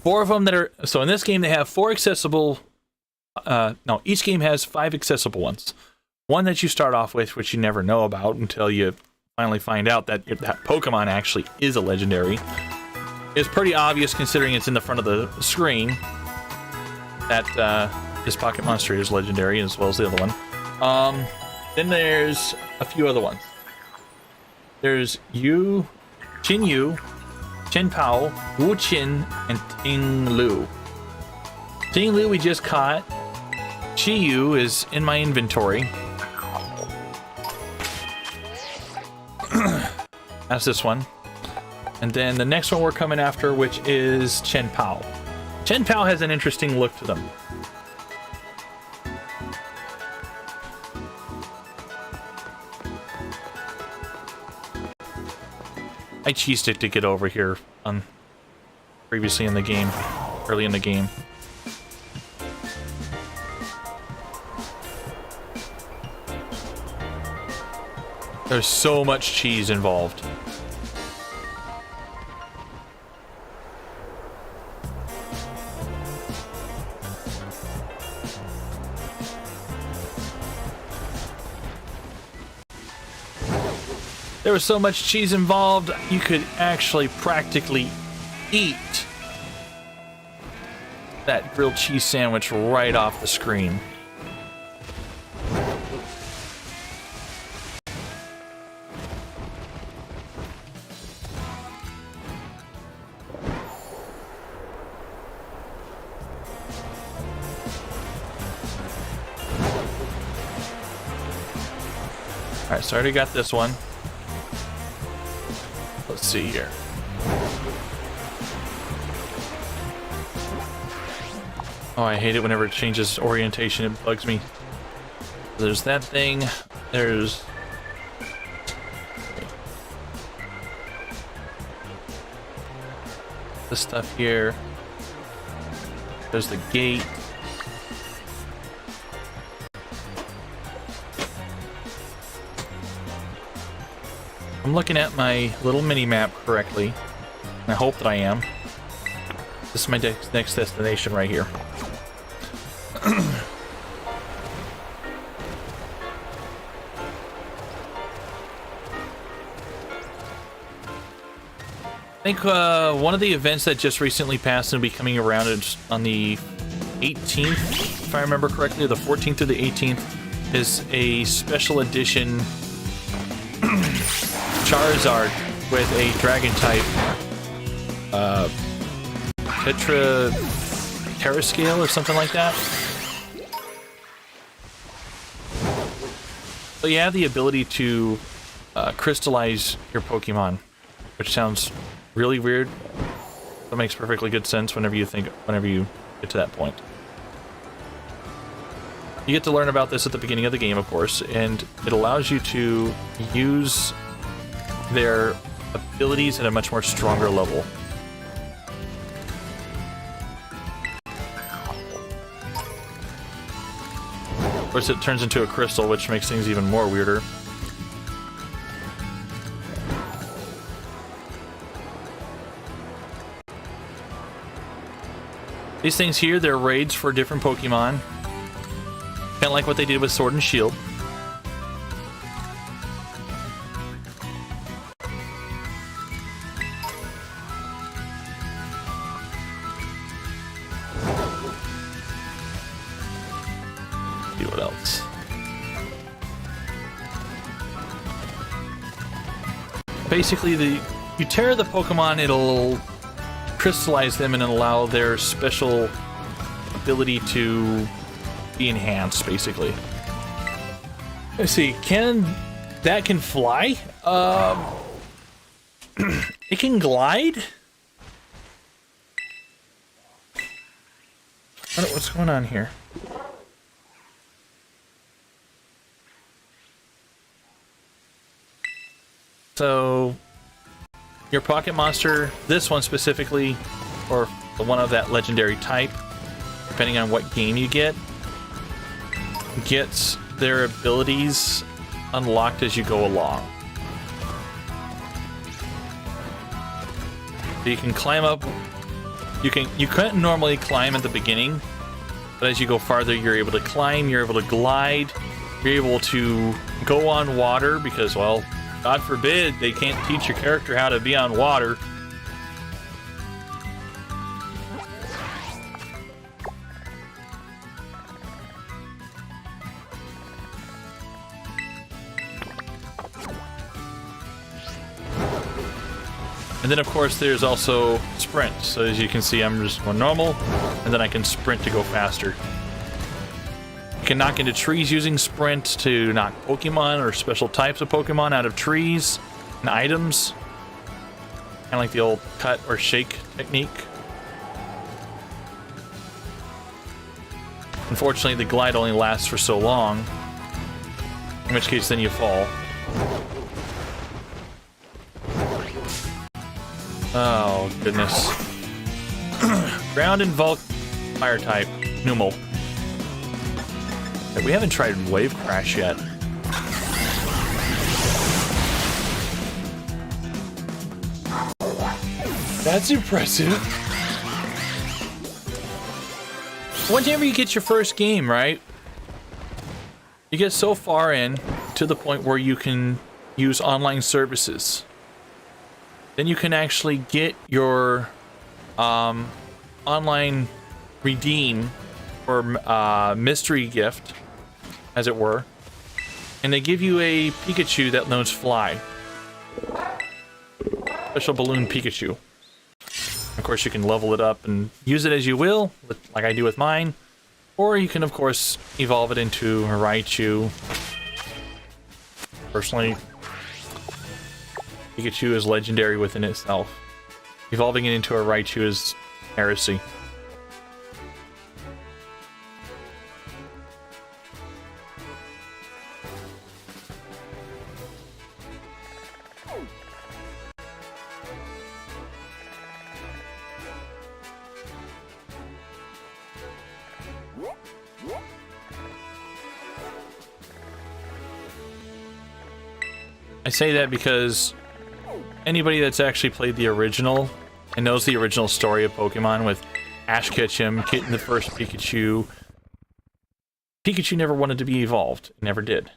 4 of them that are... so in this game they have 4 accessible... no, each game has 5 accessible ones. One that you start off with, which you never know about until you finally find out that that Pokemon actually is a legendary. It's pretty obvious considering it's in the front of the screen that this Pocket Monster is legendary, as well as the other one. Then there's a few other ones. There's Chin Yu, Chen Pao, Wu Qin, and Ting Lu. Ting Lu we just caught. Chi Yu is in my inventory. That's this one. And then the next one we're coming after, which is Chen Pao. Chen Pao has an interesting look to them. I cheesed it to get over here previously in the game, early in the game. There's so much cheese involved. There was so much cheese involved, you could actually practically eat that grilled cheese sandwich right off the screen. Alright, so I already got this one. Let's see here. Oh, I hate it whenever it changes orientation. It bugs me. There's that thing. There's... this stuff here. There's the gate. I'm looking at my little mini-map correctly. And I hope that I am. This is my next destination right here. I think one of the events that just recently passed and will be coming around on the 18th, if I remember correctly, the 14th through the 18th, is a special edition Charizard with a dragon type Terrascale or something like that. So you have the ability to crystallize your Pokemon, which sounds really weird. That makes perfectly good sense whenever you get to that point. You get to learn about this at the beginning of the game, of course, and it allows you to use their abilities at a much more stronger level. Of course, it turns into a crystal, which makes things even more weirder. These things here, they're raids for different Pokemon. Kind of like what they did with Sword and Shield. See what else. Basically, you tear the Pokemon, it'll crystallize them and allow their special ability to be enhanced, basically. Let's see, that can fly? It can glide? I don't know what's going on here. So your pocket monster, this one specifically, or the one of that legendary type, depending on what game you get, gets their abilities unlocked as you go along. So you can climb up. You couldn't normally climb at the beginning, but as you go farther, you're able to climb, you're able to glide, you're able to go on water because, well, God forbid they can't teach your character how to be on water. And then, of course, there's also sprint. So as you can see, I'm just going normal, and then I can sprint to go faster. You can knock into trees using sprint to knock Pokemon or special types of Pokemon out of trees and items. Kind of like the old cut or shake technique. Unfortunately, the glide only lasts for so long, in which case then you fall. Oh, goodness. Ground and Vulc fire type. Numel. We haven't tried Wave Crash yet. That's impressive. Whenever you get your first game, right? You get so far in to the point where you can use online services. Then you can actually get your online redeem or mystery gift, as it were, and they give you a Pikachu that knows fly. Special balloon Pikachu. Of course, you can level it up and use it as you will, like I do with mine, or you can, of course, evolve it into a Raichu. Personally, Pikachu is legendary within itself. Evolving it into a Raichu is heresy. I say that because anybody that's actually played the original and knows the original story of Pokemon with Ash Ketchum getting the first Pikachu, Pikachu never wanted to be evolved. It never did.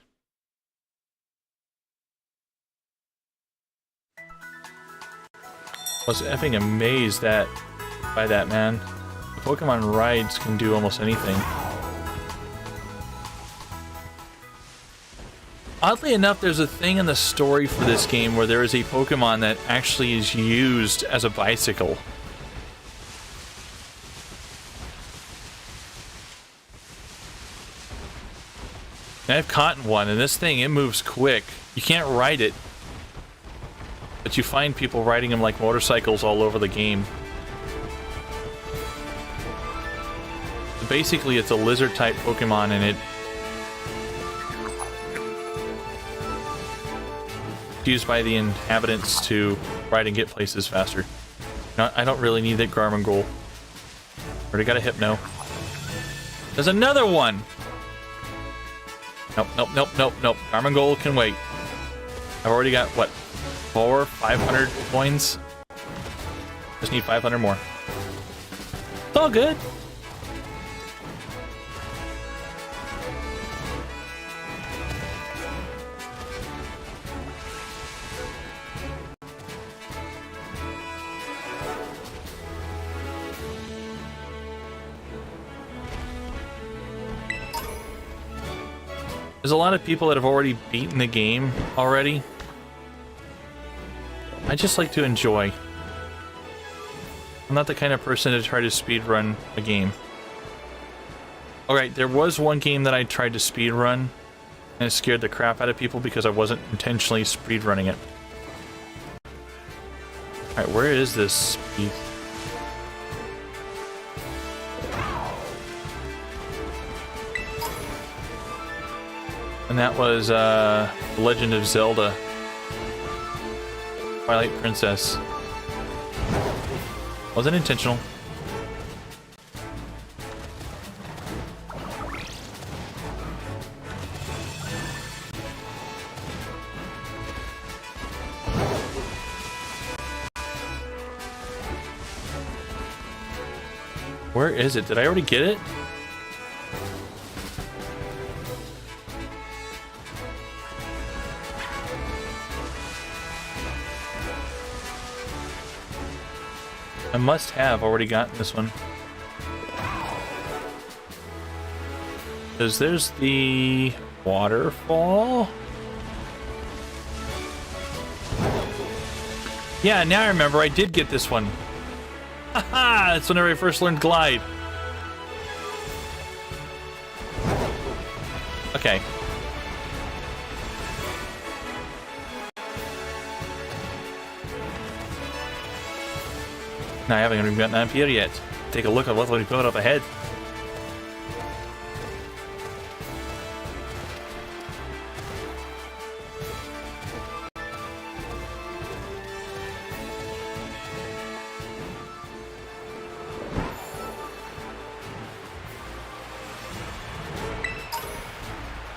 I was effing amazed by that, man. The Pokemon rides can do almost anything. Oddly enough, there's a thing in the story for this game where there is a Pokemon that actually is used as a bicycle. And I've caught one, and this thing, it moves quick. You can't ride it, but you find people riding them like motorcycles all over the game. Basically, it's a lizard-type Pokemon, and it's used by the inhabitants to ride and get places faster. No, I don't really need that Garmangol. Already got a Hypno. There's another one! Nope, nope, nope, nope, nope. Garmangol can wait. I've already got, what, 500 coins? Just need 500 more. It's all good. There's a lot of people that have already beaten the game already. I just like to enjoy. I'm not the kind of person to try to speedrun a game. Alright, there was one game that I tried to speedrun, and it scared the crap out of people because I wasn't intentionally speedrunning it. Alright, where is this speed? And that was The Legend of Zelda Twilight Princess. Wasn't intentional. Where is it? Did I already get it? I must have already gotten this one. Because there's the waterfall. Yeah, now I remember I did get this one. Haha, that's whenever I first learned Glide. Okay. Now I haven't even gotten up here yet. Take a look at what we've got up ahead.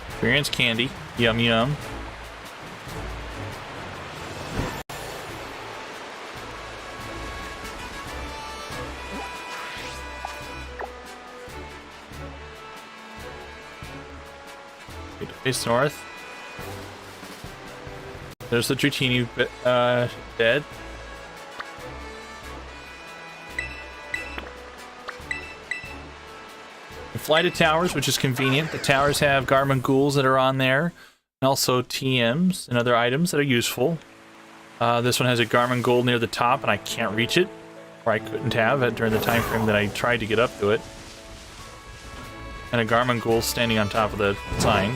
Experience candy. Yum yum. Face north. There's the Dratini dead. You fly to towers, which is convenient. The towers have Garmin ghouls that are on there, and also TMs and other items that are useful. This one has a Garmin ghoul near the top, and I can't reach it, or I couldn't have during the time frame that I tried to get up to it. And a Garmin ghoul standing on top of the sign.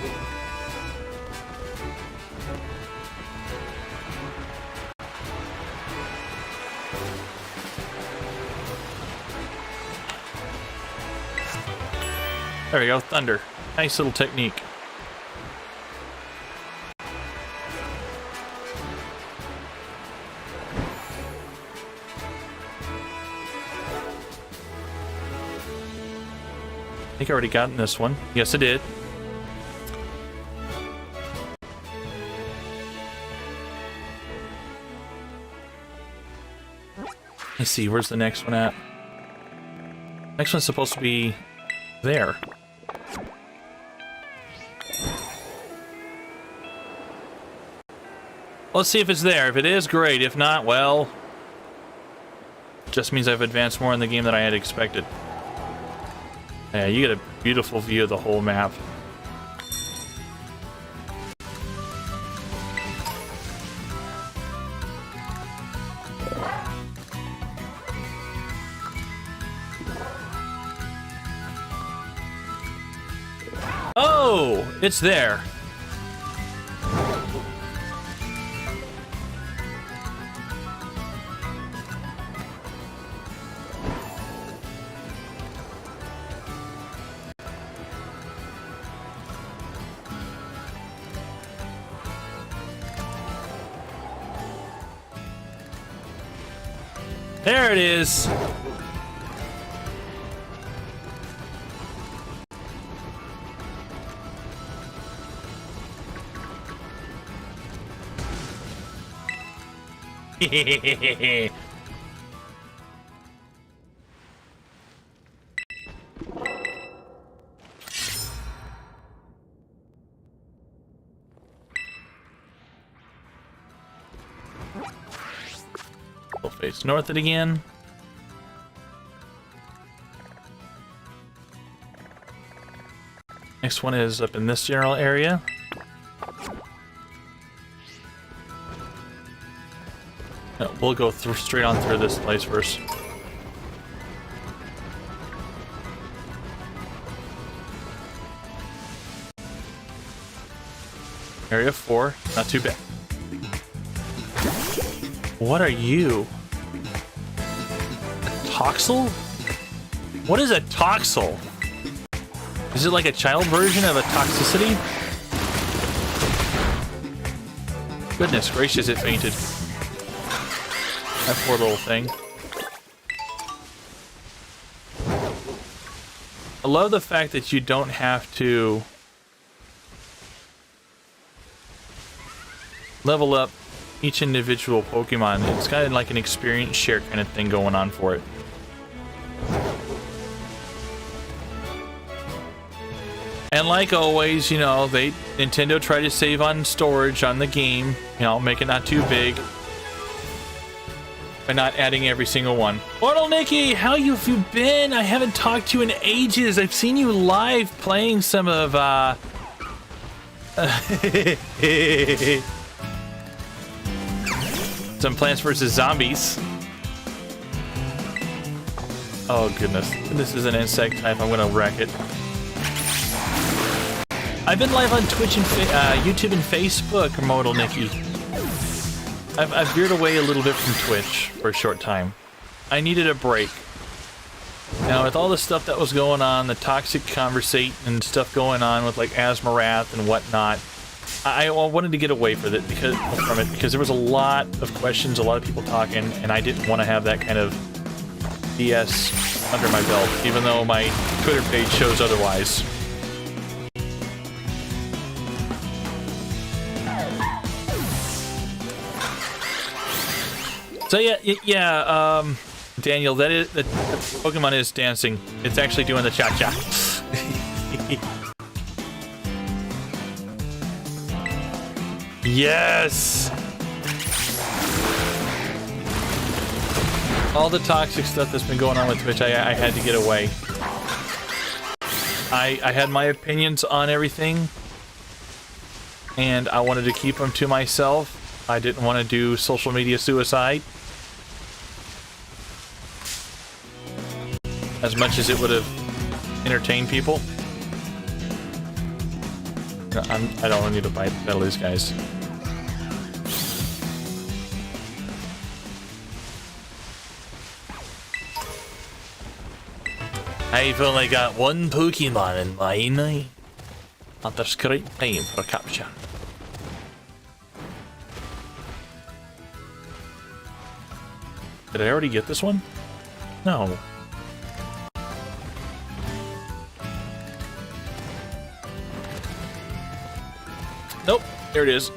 There we go, thunder. Nice little technique. I think I already got in this one. Yes, I did. Let's see, where's the next one at? Next one's supposed to be there. Let's see if it's there. If it is, great. If not, well, just means I've advanced more in the game than I had expected. Yeah, you get a beautiful view of the whole map. Oh, it's there. There it is. We'll face north it again. Next one is up in this general area. No, we'll go straight on through this place first. Area 4, not too bad. What are you? A toxel? What is a toxel? Is it like a child version of a toxicity? Goodness gracious, it fainted. That poor little thing. I love the fact that you don't have to level up each individual Pokemon. It's kind of like an experience share kind of thing going on for it. And like always, you know, Nintendo tried to save on storage on the game, you know, make it not too big by not adding every single one. Mortal Nikki, how have you been? I haven't talked to you in ages. I've seen you live playing some of some Plants vs. Zombies. Oh goodness, this is an insect type. I'm gonna wreck it. I've been live on Twitch and YouTube and Facebook, Mortal Nikki. I've veered away a little bit from Twitch for a short time. I needed a break. Now, with all the stuff that was going on, the toxic conversate and stuff going on with like Asmarath and whatnot, I wanted to get away from it because there was a lot of questions, a lot of people talking, and I didn't want to have that kind of BS under my belt, even though my Twitter page shows otherwise. So yeah, Daniel, that Pokemon is dancing. It's actually doing the cha-cha. Yes! All the toxic stuff that's been going on with Twitch, I had to get away. I had my opinions on everything, and I wanted to keep them to myself. I didn't want to do social media suicide. As much as it would have entertained people. I don't need to battle these guys. I've only got one Pokemon in mine. At this great time for capture. Did I already get this one? No. Nope, there it is.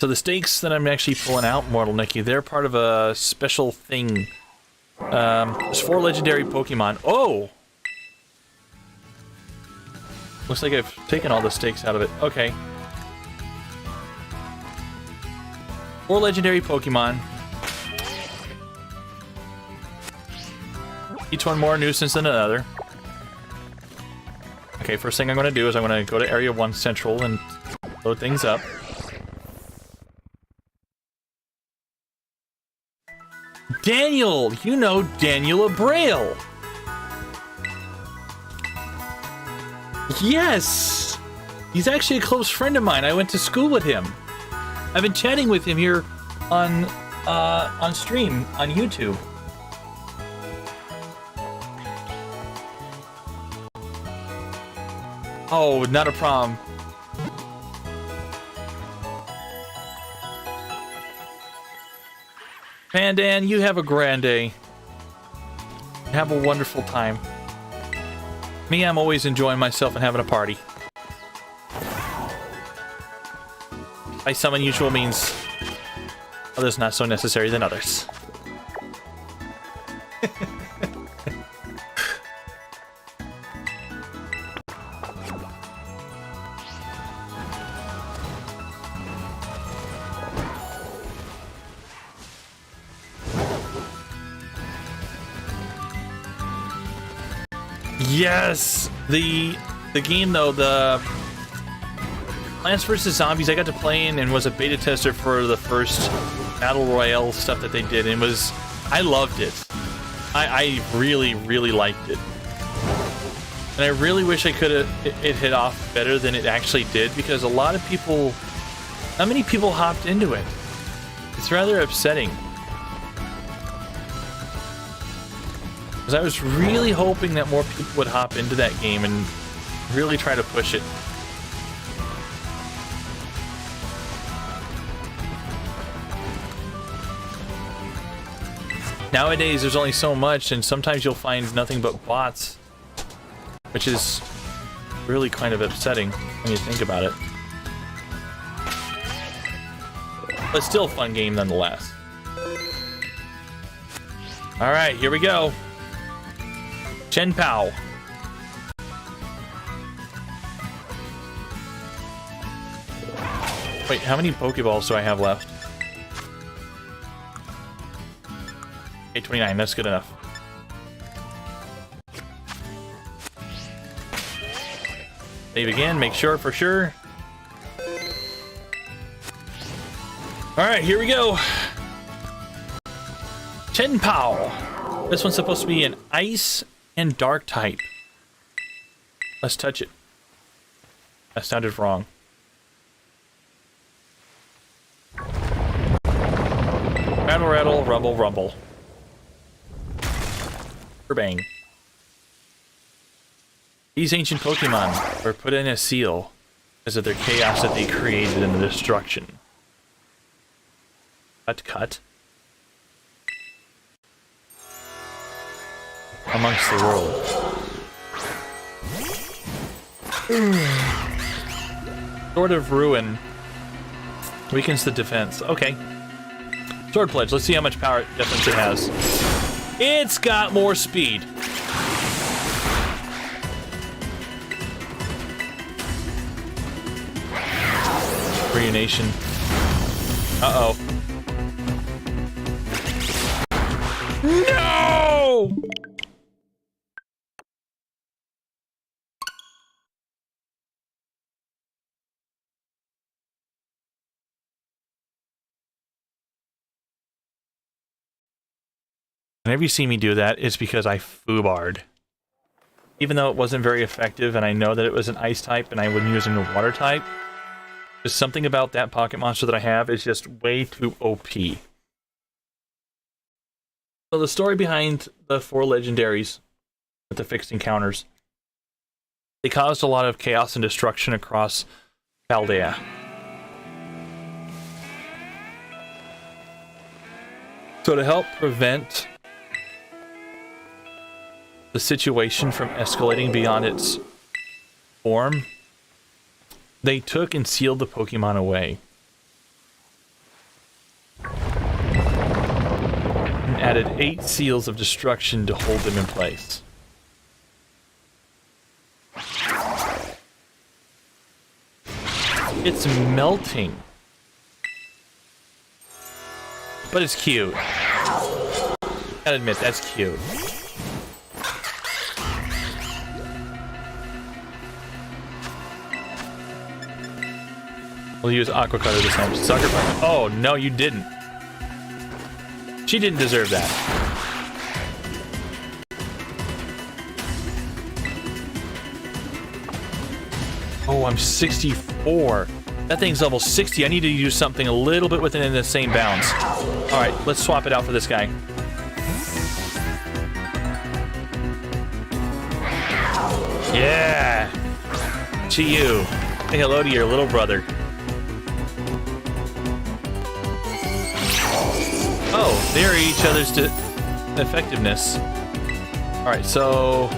So the stakes that I'm actually pulling out, Mortal Nikki, they're part of a special thing. There's 4 legendary Pokemon. Oh! Looks like I've taken all the stakes out of it. Okay. 4 legendary Pokemon. Each one more nuisance than another. Okay, first thing I'm going to do is I'm going to go to Area 1 Central and load things up. Daniel! You know Daniel Abrail! Yes! He's actually a close friend of mine. I went to school with him. I've been chatting with him here on stream on YouTube. Oh, not a problem. Pandan, you have a grand day. Have a wonderful time. Me, I'm always enjoying myself and having a party. By some unusual means, others not so necessary than others. Yes! The game though, the Plants vs. Zombies, I got to play in and was a beta tester for the first Battle Royale stuff that they did, and I loved it. I really, really liked it. And I really wish I could have it hit off better than it actually did, because a lot of people, not many people hopped into it. It's rather upsetting. Because I was really hoping that more people would hop into that game and really try to push it. Nowadays, there's only so much, and sometimes you'll find nothing but bots, which is really kind of upsetting when you think about it. But still a fun game nonetheless. Alright, here we go. Chen Pao. Wait, how many Pokeballs do I have left? 829, that's good enough. Save again, make sure for sure. Alright, here we go. Chen Pao. This one's supposed to be an ice and dark type. Let's touch it. That sounded wrong. Rattle, rattle, rumble, rumble. Bang. These ancient Pokemon were put in a seal because of their chaos that they created in the destruction. Cut. Amongst the world. Sword of Ruin weakens the defense. Okay. Sword Pledge. Let's see how much power difference it has. It's got more speed. Reunation. Uh-oh. No! Whenever you see me do that, it's because I foobarred. Even though it wasn't very effective, and I know that it was an ice type, and I wasn't using a water type, there's something about that pocket monster that I have is just way too OP. So the story behind the 4 legendaries with the fixed encounters, they caused a lot of chaos and destruction across Chaldea. So to help prevent the situation from escalating beyond its form, they took and sealed the Pokemon away. And added 8 seals of destruction to hold them in place. It's melting. But it's cute. Gotta admit, that's cute. We'll use Aqua Cutter this time. Sucker Punch. Oh, no, you didn't. She didn't deserve that. Oh, I'm 64. That thing's level 60. I need to use something a little bit within the same bounds. Alright, let's swap it out for this guy. Yeah! To you. Say hello to your little brother. Oh, they are each other's effectiveness. Alright, so...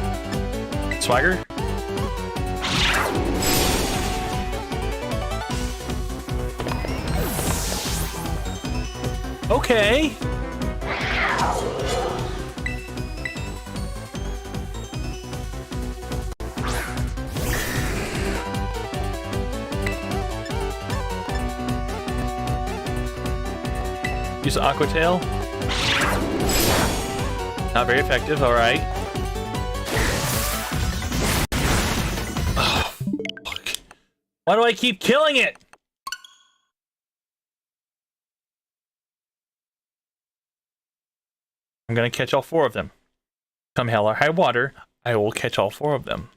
Swagger? Okay. Use Aqua Tail. Not very effective, alright. Oh, fuck. Why do I keep killing it? I'm gonna catch all 4 of them. Come hell or high water, I will catch all 4 of them.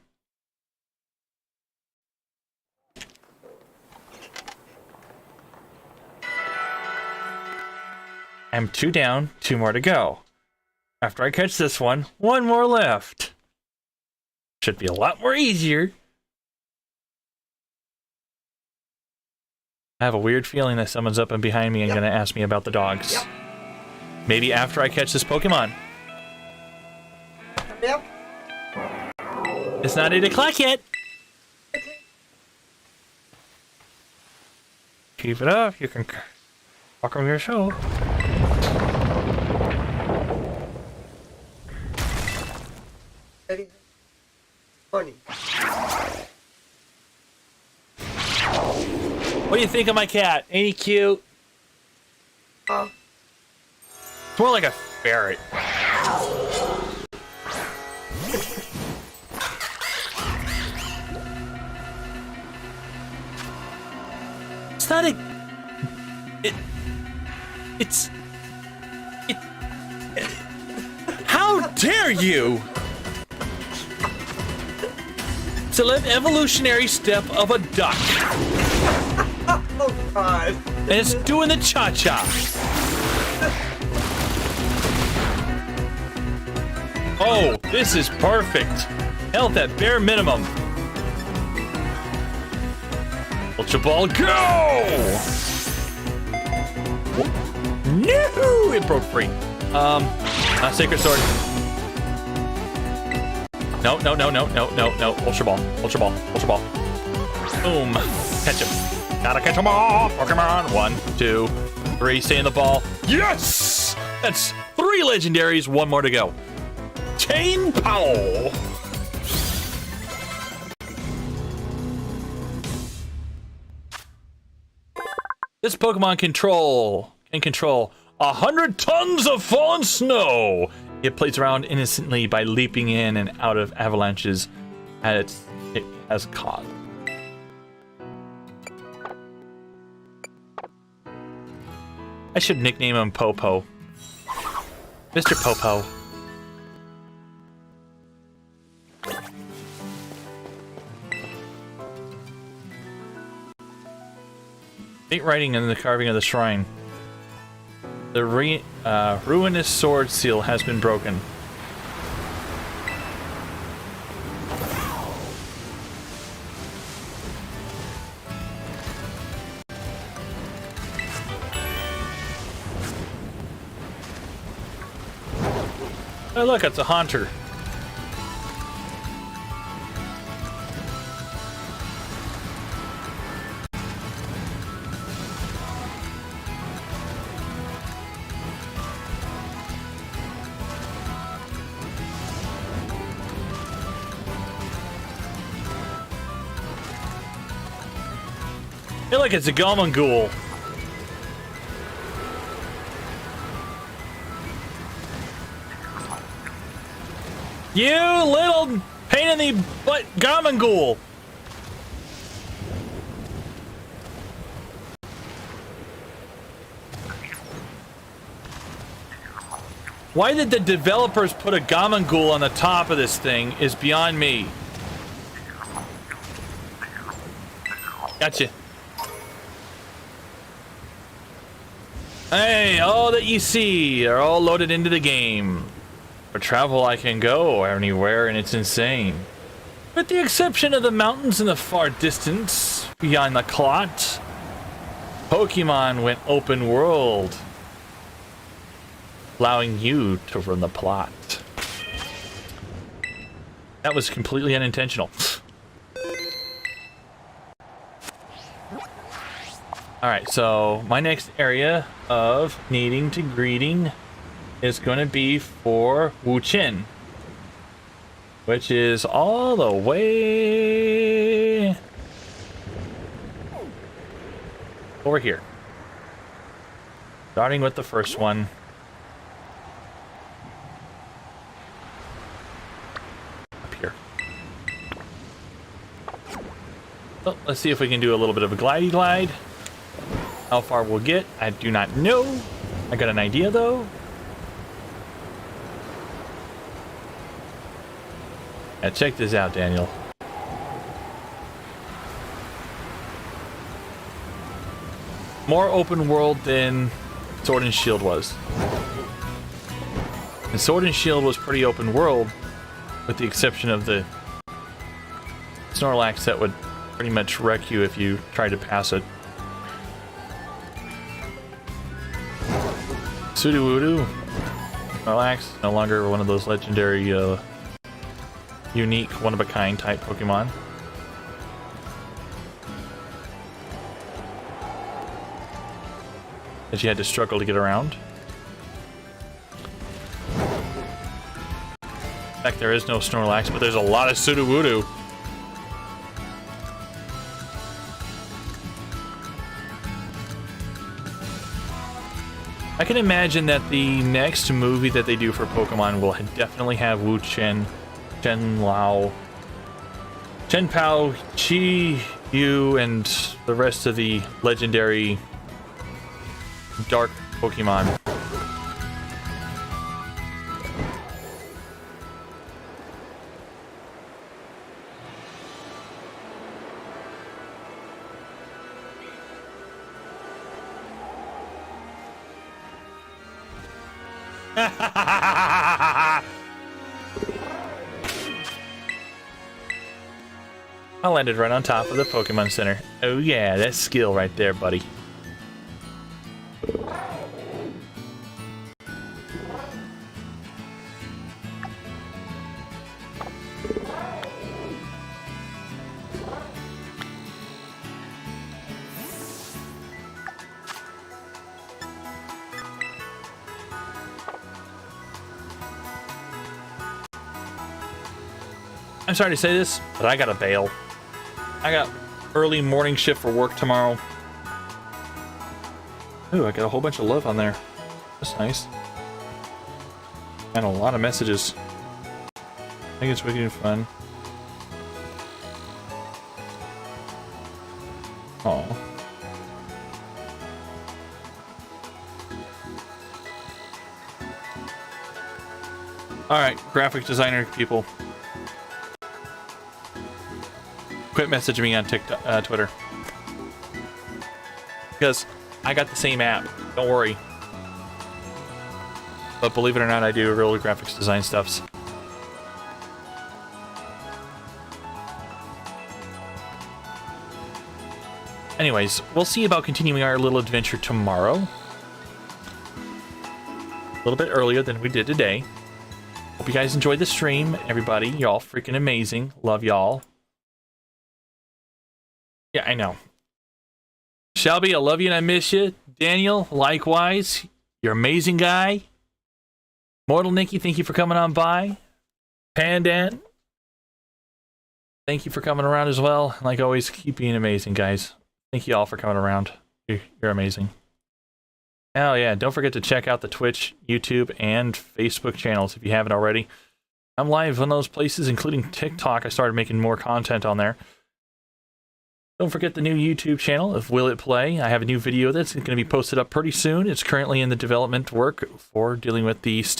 I'm 2 down, 2 more to go. After I catch this one, 1 more left. Should be a lot more easier. I have a weird feeling that someone's up and behind me and gonna ask me about the dogs. Yep. Maybe after I catch this Pokemon. Yep. It's not 8 o'clock yet. Keep it up. You can walk on your show. Funny. What do you think of my cat? Ain't he cute? It's more like a ferret. It's not a... It's... How dare you! It's an evolutionary step of a duck. Oh, God. And it's doing the cha-cha. Oh, this is perfect. Health at bare minimum. Ultra Ball, go! No! It broke free. Sacred Sword. No. Ultra Ball. Boom. Catch him. Gotta catch them all. Pokemon. 1, 2, 3. Stay in the ball. Yes! That's 3 legendaries. 1 more to go. Chain Powell. This Pokemon can control 100 tons of fallen snow. It plays around innocently by leaping in and out of avalanches it has caused. I should nickname him Popo. Mr. Popo. Faint writing in the carving of the shrine. The ruinous sword seal has been broken. Oh look, it's a haunter. Hey look, it's a Gamangool. You little pain in the butt Gamangool! Why did the developers put a Gamangool on the top of this thing is beyond me. Gotcha. Hey, all that you see are all loaded into the game. For travel I can go anywhere and it's insane. With the exception of the mountains in the far distance, beyond the clot, Pokemon went open world, allowing you to run the plot. That was completely unintentional. Alright, so my next area of needing to greeting is going to be for Wu-Chin, which is all the way over here. Starting with the first one. Up here. So let's see if we can do a little bit of a glidey glide. How far we'll get, I do not know. I got an idea though. Now check this out, Daniel. More open world than Sword and Shield was. And Sword and Shield was pretty open world, with the exception of the Snorlax that would pretty much wreck you if you tried to pass it. Sudowoodo, Snorlax, no longer one of those legendary, unique, one-of-a-kind type Pokemon. That you had to struggle to get around. In fact, there is no Snorlax, but there's a lot of Sudowoodo. I can imagine that the next movie that they do for Pokemon will definitely have Wu-Chin, Chen-Lao, Chen-Pao, Chi-Yu, and the rest of the legendary dark Pokemon. I landed right on top of the Pokemon Center. Oh yeah, that's skill right there, buddy. I'm sorry to say this, but I gotta bail. I got early morning shift for work tomorrow. Ooh, I got a whole bunch of love on there. That's nice. And a lot of messages. I think it's wicked fun. Aw. Alright, graphic designer people. Quit messaging me on TikTok, Twitter. Because I got the same app. Don't worry. But believe it or not, I do real graphics design stuffs. Anyways, we'll see about continuing our little adventure tomorrow. A little bit earlier than we did today. Hope you guys enjoyed the stream, everybody. Y'all freaking amazing. Love y'all. Yeah, I know. Shelby, I love you and I miss you. Daniel, likewise. You're an amazing guy. Mortal Nikki, thank you for coming on by. Pandan, thank you for coming around as well. Like always, keep being amazing, guys. Thank you all for coming around. You're amazing. Oh yeah, don't forget to check out the Twitch, YouTube, and Facebook channels if you haven't already. I'm live on those places, including TikTok. I started making more content on there. Don't forget the new YouTube channel of Will It Play. I have a new video that's going to be posted up pretty soon. It's currently in the development work for dealing with the Steam